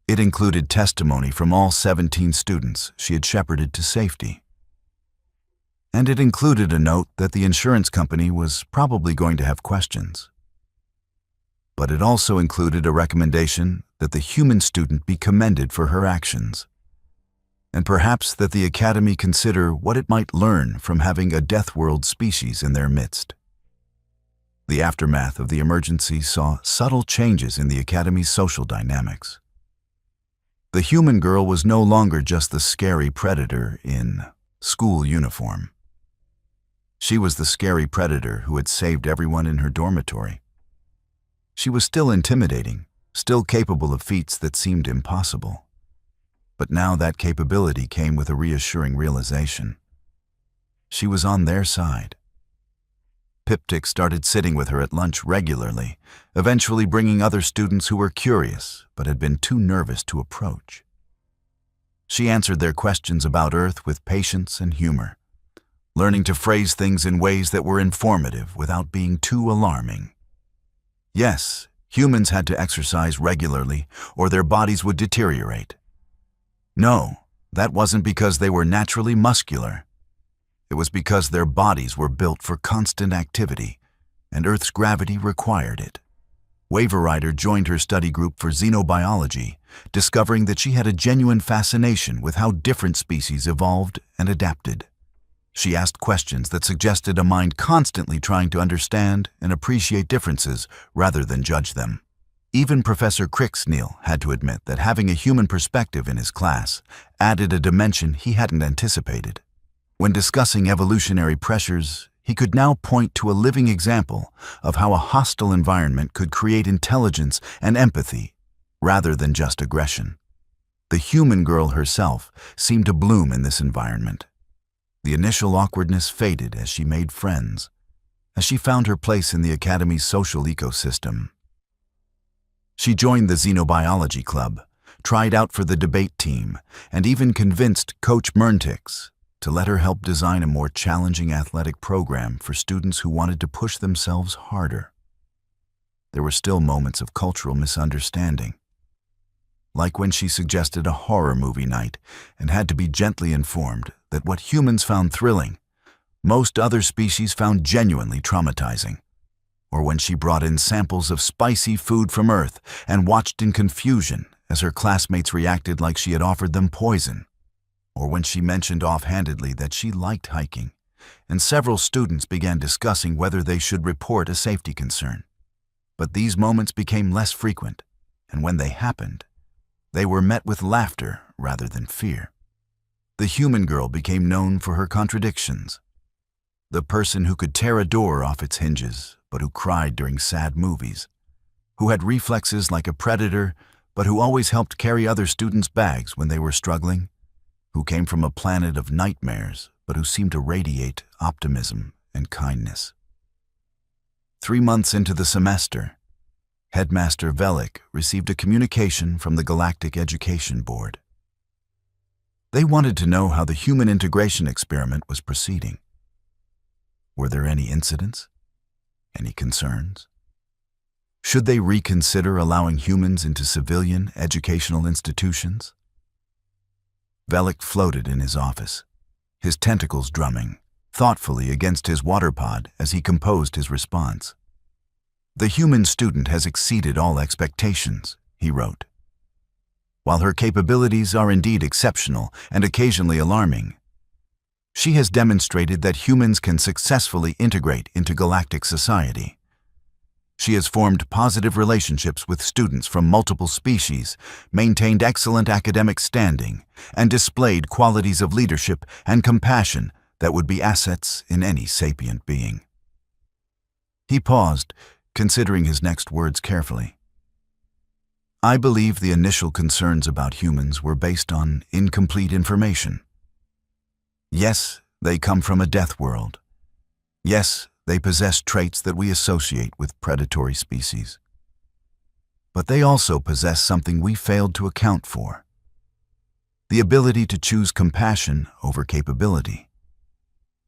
It included testimony from all 17 students she had shepherded to safety. And it included a note that the insurance company was probably going to have questions. But it also included a recommendation that the human student be commended for her actions, and perhaps that the Academy consider what it might learn from having a Deathworld species in their midst. The aftermath of the emergency saw subtle changes in the Academy's social dynamics. The human girl was no longer just the scary predator in school uniform. She was the scary predator who had saved everyone in her dormitory. She was still intimidating, still capable of feats that seemed impossible. But now that capability came with a reassuring realization. She was on their side. Piptic started sitting with her at lunch regularly, eventually bringing other students who were curious but had been too nervous to approach. She answered their questions about Earth with patience and humor, learning to phrase things in ways that were informative without being too alarming. Yes, humans had to exercise regularly or their bodies would deteriorate. No, that wasn't because they were naturally muscular. It was because their bodies were built for constant activity, and Earth's gravity required it. Waverider joined her study group for xenobiology, discovering that she had a genuine fascination with how different species evolved and adapted. She asked questions that suggested a mind constantly trying to understand and appreciate differences rather than judge them. Even Professor Crixneal had to admit that having a human perspective in his class added a dimension he hadn't anticipated. When discussing evolutionary pressures, he could now point to a living example of how a hostile environment could create intelligence and empathy rather than just aggression. The human girl herself seemed to bloom in this environment. The initial awkwardness faded as she made friends, as she found her place in the Academy's social ecosystem. She joined the Xenobiology Club, tried out for the debate team, and even convinced Coach Merntix to let her help design a more challenging athletic program for students who wanted to push themselves harder. There were still moments of cultural misunderstanding, like when she suggested a horror movie night and had to be gently informed that what humans found thrilling, most other species found genuinely traumatizing. Or when she brought in samples of spicy food from Earth and watched in confusion as her classmates reacted like she had offered them poison. Or when she mentioned offhandedly that she liked hiking, and several students began discussing whether they should report a safety concern. But these moments became less frequent, and when they happened, they were met with laughter rather than fear. The human girl became known for her contradictions. The person who could tear a door off its hinges, but who cried during sad movies, who had reflexes like a predator, but who always helped carry other students' bags when they were struggling, who came from a planet of nightmares, but who seemed to radiate optimism and kindness. 3 months into the semester, Headmaster Velik received a communication from the Galactic Education Board. They wanted to know how the human integration experiment was proceeding. Were there any incidents? Any concerns? Should they reconsider allowing humans into civilian educational institutions? Velik floated in his office, his tentacles drumming thoughtfully against his water pod as he composed his response. "The human student has exceeded all expectations," he wrote. "While her capabilities are indeed exceptional and occasionally alarming, she has demonstrated that humans can successfully integrate into galactic society. She has formed positive relationships with students from multiple species, maintained excellent academic standing, and displayed qualities of leadership and compassion that would be assets in any sapient being. He paused, considering his next words carefully. I believe the initial concerns about humans were based on incomplete information. Yes, they come from a death world. Yes, they possess traits that we associate with predatory species. But they also possess something we failed to account for: the ability to choose compassion over capability,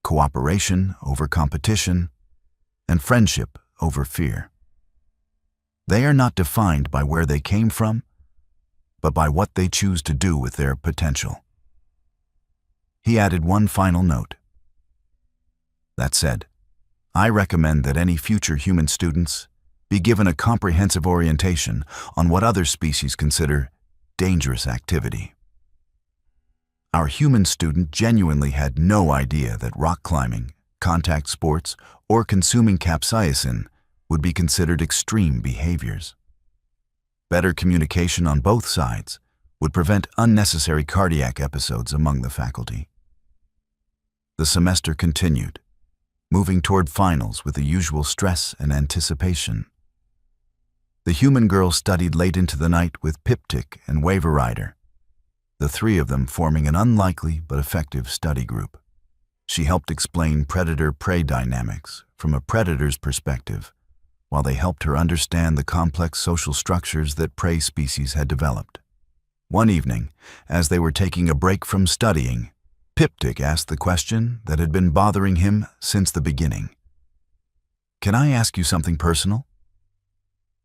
cooperation over competition, and friendship over fear. They are not defined by where they came from, but by what they choose to do with their potential. He added one final note. That said, I recommend that any future human students be given a comprehensive orientation on what other species consider dangerous activity. Our human student genuinely had no idea that rock climbing, contact sports, or consuming capsaicin would be considered extreme behaviors. Better communication on both sides would prevent unnecessary cardiac episodes among the faculty. The semester continued, moving toward finals with the usual stress and anticipation. The human girl studied late into the night with Piptic and Waverider, the three of them forming an unlikely but effective study group. She helped explain predator-prey dynamics from a predator's perspective, while they helped her understand the complex social structures that prey species had developed. One evening, as they were taking a break from studying, Piptic asked the question that had been bothering him since the beginning. Can I ask you something personal?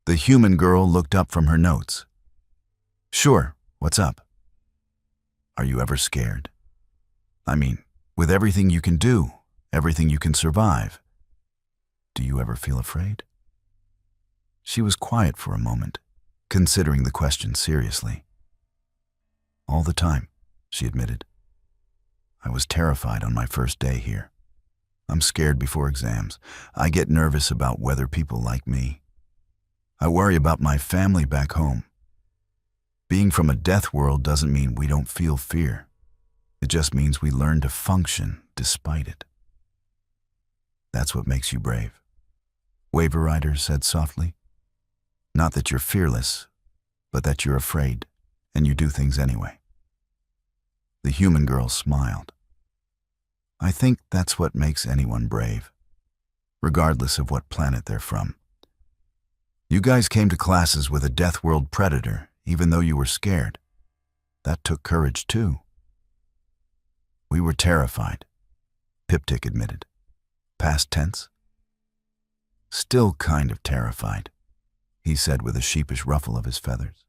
The human girl looked up from her notes. Sure, what's up? Are you ever scared? I mean, with everything you can do, everything you can survive, do you ever feel afraid? She was quiet for a moment, considering the question seriously. All the time, she admitted. I was terrified on my first day here. I'm scared before exams. I get nervous about whether people like me. I worry about my family back home. Being from a death world doesn't mean we don't feel fear. It just means we learn to function despite it. That's what makes you brave, Waverider said softly. Not that you're fearless, but that you're afraid, and you do things anyway. The human girl smiled. I think that's what makes anyone brave, regardless of what planet they're from. You guys came to classes with a death world predator, even though you were scared. That took courage too. We were terrified, Piptic admitted. Past tense? Still kind of terrified, he said with a sheepish ruffle of his feathers.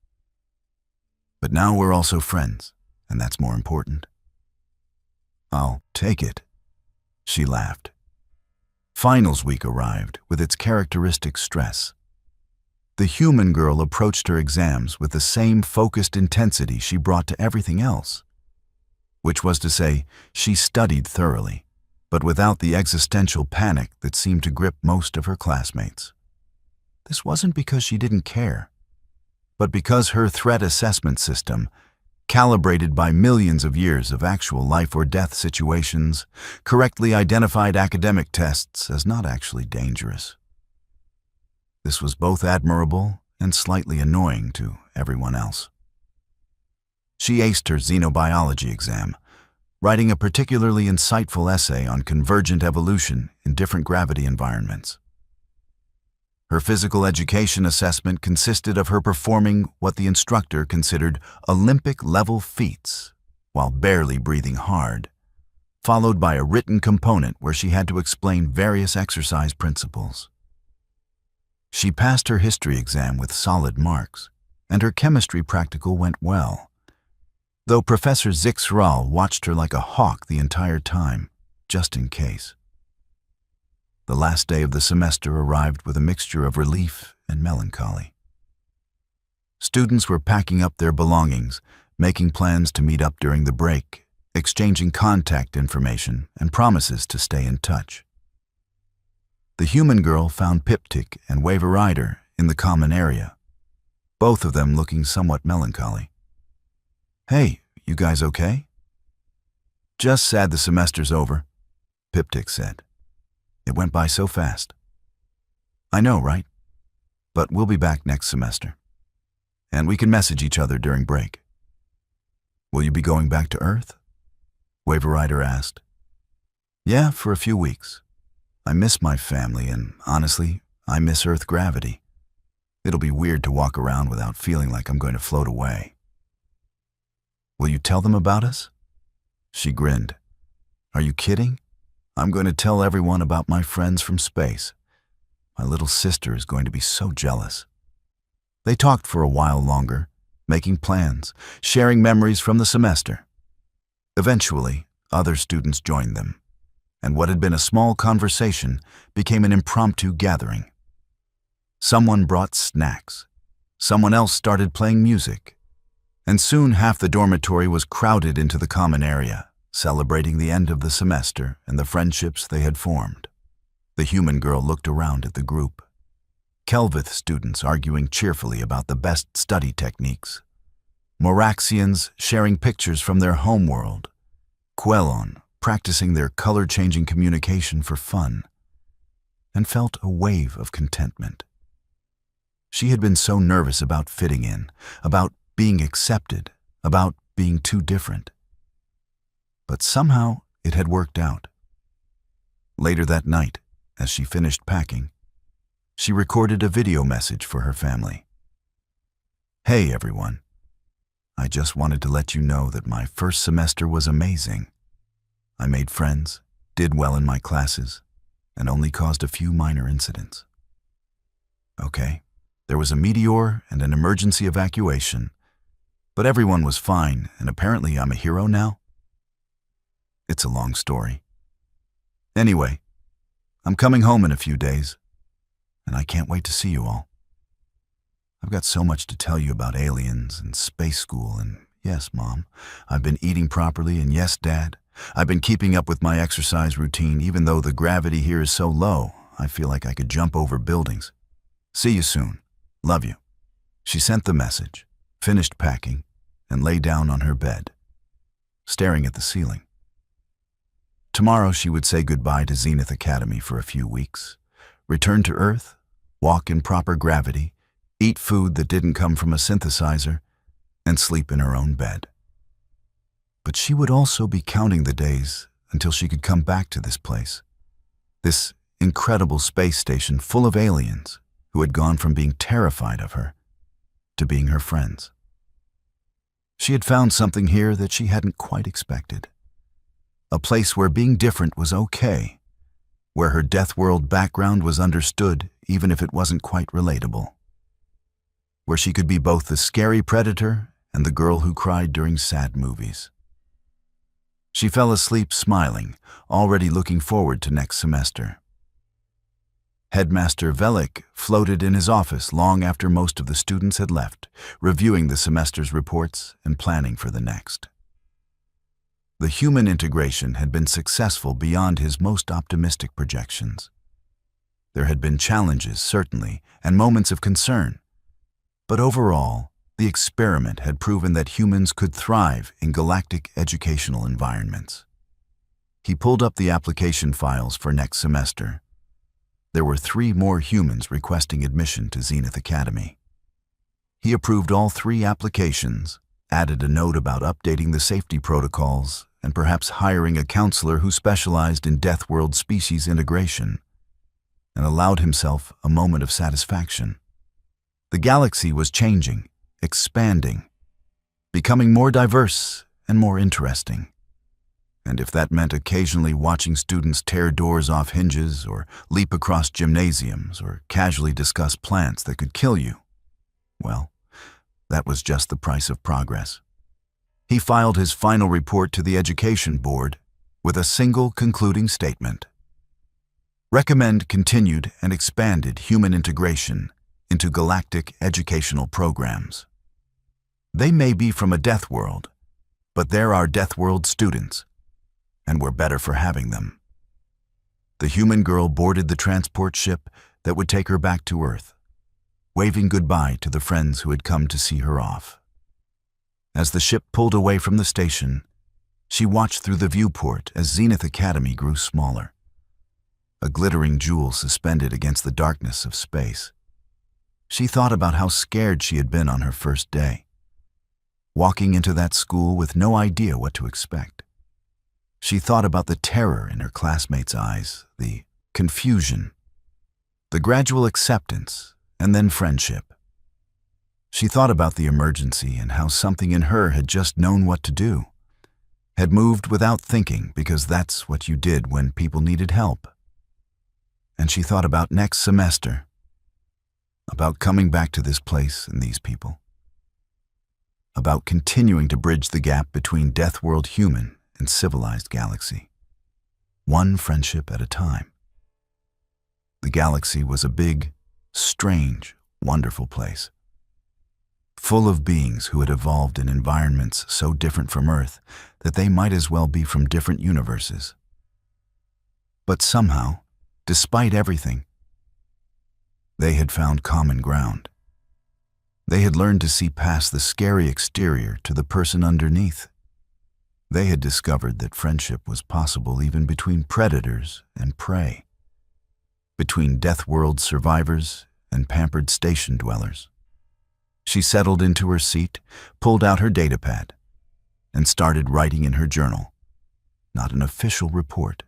But now we're also friends, and that's more important. I'll take it, she laughed. Finals week arrived with its characteristic stress. The human girl approached her exams with the same focused intensity she brought to everything else, which was to say, she studied thoroughly, but without the existential panic that seemed to grip most of her classmates. This wasn't because she didn't care, but because her threat assessment system, calibrated by millions of years of actual life or death situations, correctly identified academic tests as not actually dangerous. This was both admirable and slightly annoying to everyone else. She aced her xenobiology exam, writing a particularly insightful essay on convergent evolution in different gravity environments. Her physical education assessment consisted of her performing what the instructor considered Olympic-level feats while barely breathing hard, followed by a written component where she had to explain various exercise principles. She passed her history exam with solid marks, and her chemistry practical went well, though Professor Zixral watched her like a hawk the entire time, just in case. The last day of the semester arrived with a mixture of relief and melancholy. Students were packing up their belongings, making plans to meet up during the break, exchanging contact information and promises to stay in touch. The human girl found Piptic and Waverider in the common area, both of them looking somewhat melancholy. "Hey, you guys okay?" "Just sad the semester's over," Piptic said. "It went by so fast." "I know, right? But we'll be back next semester. And we can message each other during break." "Will you be going back to Earth?" Waverider asked. "Yeah, for a few weeks. I miss my family, and honestly, I miss Earth gravity. It'll be weird to walk around without feeling like I'm going to float away." "Will you tell them about us?" She grinned. "Are you kidding? I'm going to tell everyone about my friends from space. My little sister is going to be so jealous." They talked for a while longer, making plans, sharing memories from the semester. Eventually, other students joined them, and what had been a small conversation became an impromptu gathering. Someone brought snacks. Someone else started playing music. And soon half the dormitory was crowded into the common area, celebrating the end of the semester and the friendships they had formed. The human girl looked around at the group. Kelvith students arguing cheerfully about the best study techniques. Moraxians sharing pictures from their homeworld. Quelon practicing their color-changing communication for fun. And felt a wave of contentment. She had been so nervous about fitting in, about being accepted, about being too different. But somehow it had worked out. Later that night, as she finished packing, she recorded a video message for her family. "Hey everyone, I just wanted to let you know that my first semester was amazing. I made friends, did well in my classes, and only caused a few minor incidents. Okay, there was a meteor and an emergency evacuation, but everyone was fine, and apparently I'm a hero now. It's a long story. Anyway, I'm coming home in a few days, and I can't wait to see you all. I've got so much to tell you about aliens and space school, and yes, Mom, I've been eating properly, and yes, Dad, I've been keeping up with my exercise routine. Even though the gravity here is so low, I feel like I could jump over buildings. See you soon. Love you." She sent the message, finished packing, and lay down on her bed, staring at the ceiling. Tomorrow she would say goodbye to Zenith Academy for a few weeks, return to Earth, walk in proper gravity, eat food that didn't come from a synthesizer, and sleep in her own bed. But she would also be counting the days until she could come back to this place, this incredible space station full of aliens who had gone from being terrified of her to being her friends. She had found something here that she hadn't quite expected. A place where being different was okay, where her Deathworld background was understood even if it wasn't quite relatable, where she could be both the scary predator and the girl who cried during sad movies. She fell asleep smiling, already looking forward to next semester. Headmaster Velik floated in his office long after most of the students had left, reviewing the semester's reports and planning for the next. The human integration had been successful beyond his most optimistic projections. There had been challenges, certainly, and moments of concern, but overall, the experiment had proven that humans could thrive in galactic educational environments. He pulled up the application files for next semester. There were 3 more humans requesting admission to Zenith Academy. He approved all 3 applications, added a note about updating the safety protocols, and perhaps hiring a counselor who specialized in Deathworld species integration, and allowed himself a moment of satisfaction. The galaxy was changing, expanding, becoming more diverse and more interesting. And if that meant occasionally watching students tear doors off hinges or leap across gymnasiums or casually discuss plants that could kill you, well, that was just the price of progress. He filed his final report to the Education Board with a single concluding statement. Recommend continued and expanded human integration into galactic educational programs. They may be from a Deathworld, but they're our Deathworld students, and we're better for having them. the human girl boarded the transport ship that would take her back to Earth, waving goodbye to the friends who had come to see her off. As the ship pulled away from the station, she watched through the viewport as Zenith Academy grew smaller, a glittering jewel suspended against the darkness of space. She thought about how scared she had been on her first day, walking into that school with no idea what to expect. She thought about the terror in her classmates' eyes, the confusion, the gradual acceptance, and then friendship. She thought about the emergency and how something in her had just known what to do, had moved without thinking because that's what you did when people needed help. And she thought about next semester, about coming back to this place and these people, about continuing to bridge the gap between Deathworld human and civilized galaxy, one friendship at a time. The galaxy was a big, strange, wonderful place, full of beings who had evolved in environments so different from Earth that they might as well be from different universes. But somehow, despite everything, they had found common ground. They had learned to see past the scary exterior to the person underneath. They had discovered that friendship was possible even between predators and prey, between Deathworld survivors and pampered station dwellers. She settled into her seat, pulled out her datapad, and started writing in her journal. Not an official report,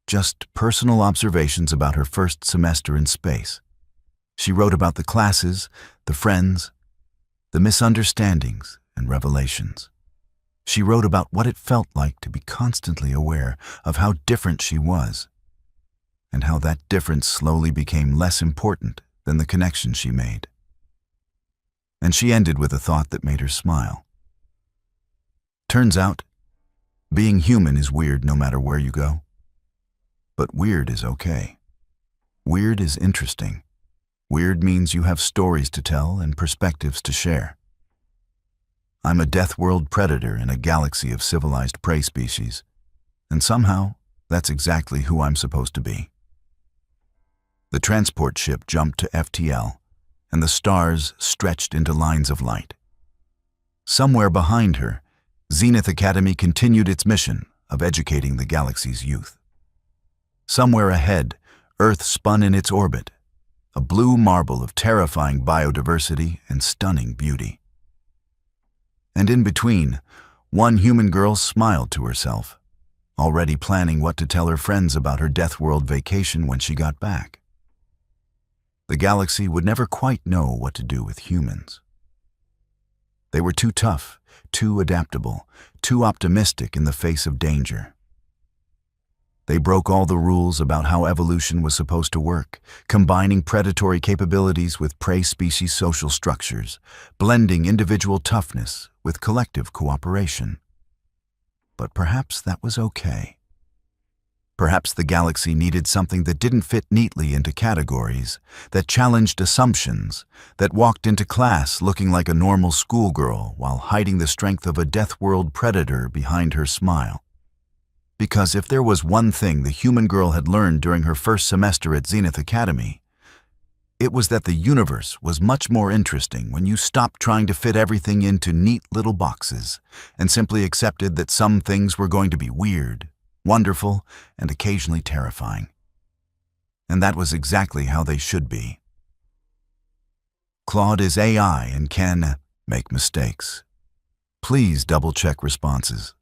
just personal observations about her first semester in space. She wrote about the classes, the friends, the misunderstandings and revelations. She wrote about what it felt like to be constantly aware of how different she was, and how that difference slowly became less important than the connection she made. And she ended with a thought that made her smile. Turns out, being human is weird no matter where you go. But weird is okay. Weird is interesting. Weird means you have stories to tell and perspectives to share. I'm a Deathworld predator in a galaxy of civilized prey species, and somehow that's exactly who I'm supposed to be. The transport ship jumped to FTL, and the stars stretched into lines of light. Somewhere behind her, Zenith Academy continued its mission of educating the galaxy's youth. Somewhere ahead, Earth spun in its orbit, a blue marble of terrifying biodiversity and stunning beauty. And in between, one human girl smiled to herself, already planning what to tell her friends about her Deathworld vacation when she got back. The galaxy would never quite know what to do with humans. They were too tough, too adaptable, too optimistic in the face of danger. They broke all the rules about how evolution was supposed to work, combining predatory capabilities with prey species social structures, blending individual toughness with collective cooperation. But perhaps that was okay. Perhaps the galaxy needed something that didn't fit neatly into categories, that challenged assumptions, that walked into class looking like a normal schoolgirl while hiding the strength of a Deathworld predator behind her smile. Because if there was one thing the human girl had learned during her first semester at Zenith Academy, it was that the universe was much more interesting when you stopped trying to fit everything into neat little boxes and simply accepted that some things were going to be weird, wonderful, and occasionally terrifying. And that was exactly how they should be. Claude is AI and can make mistakes. Please double-check responses.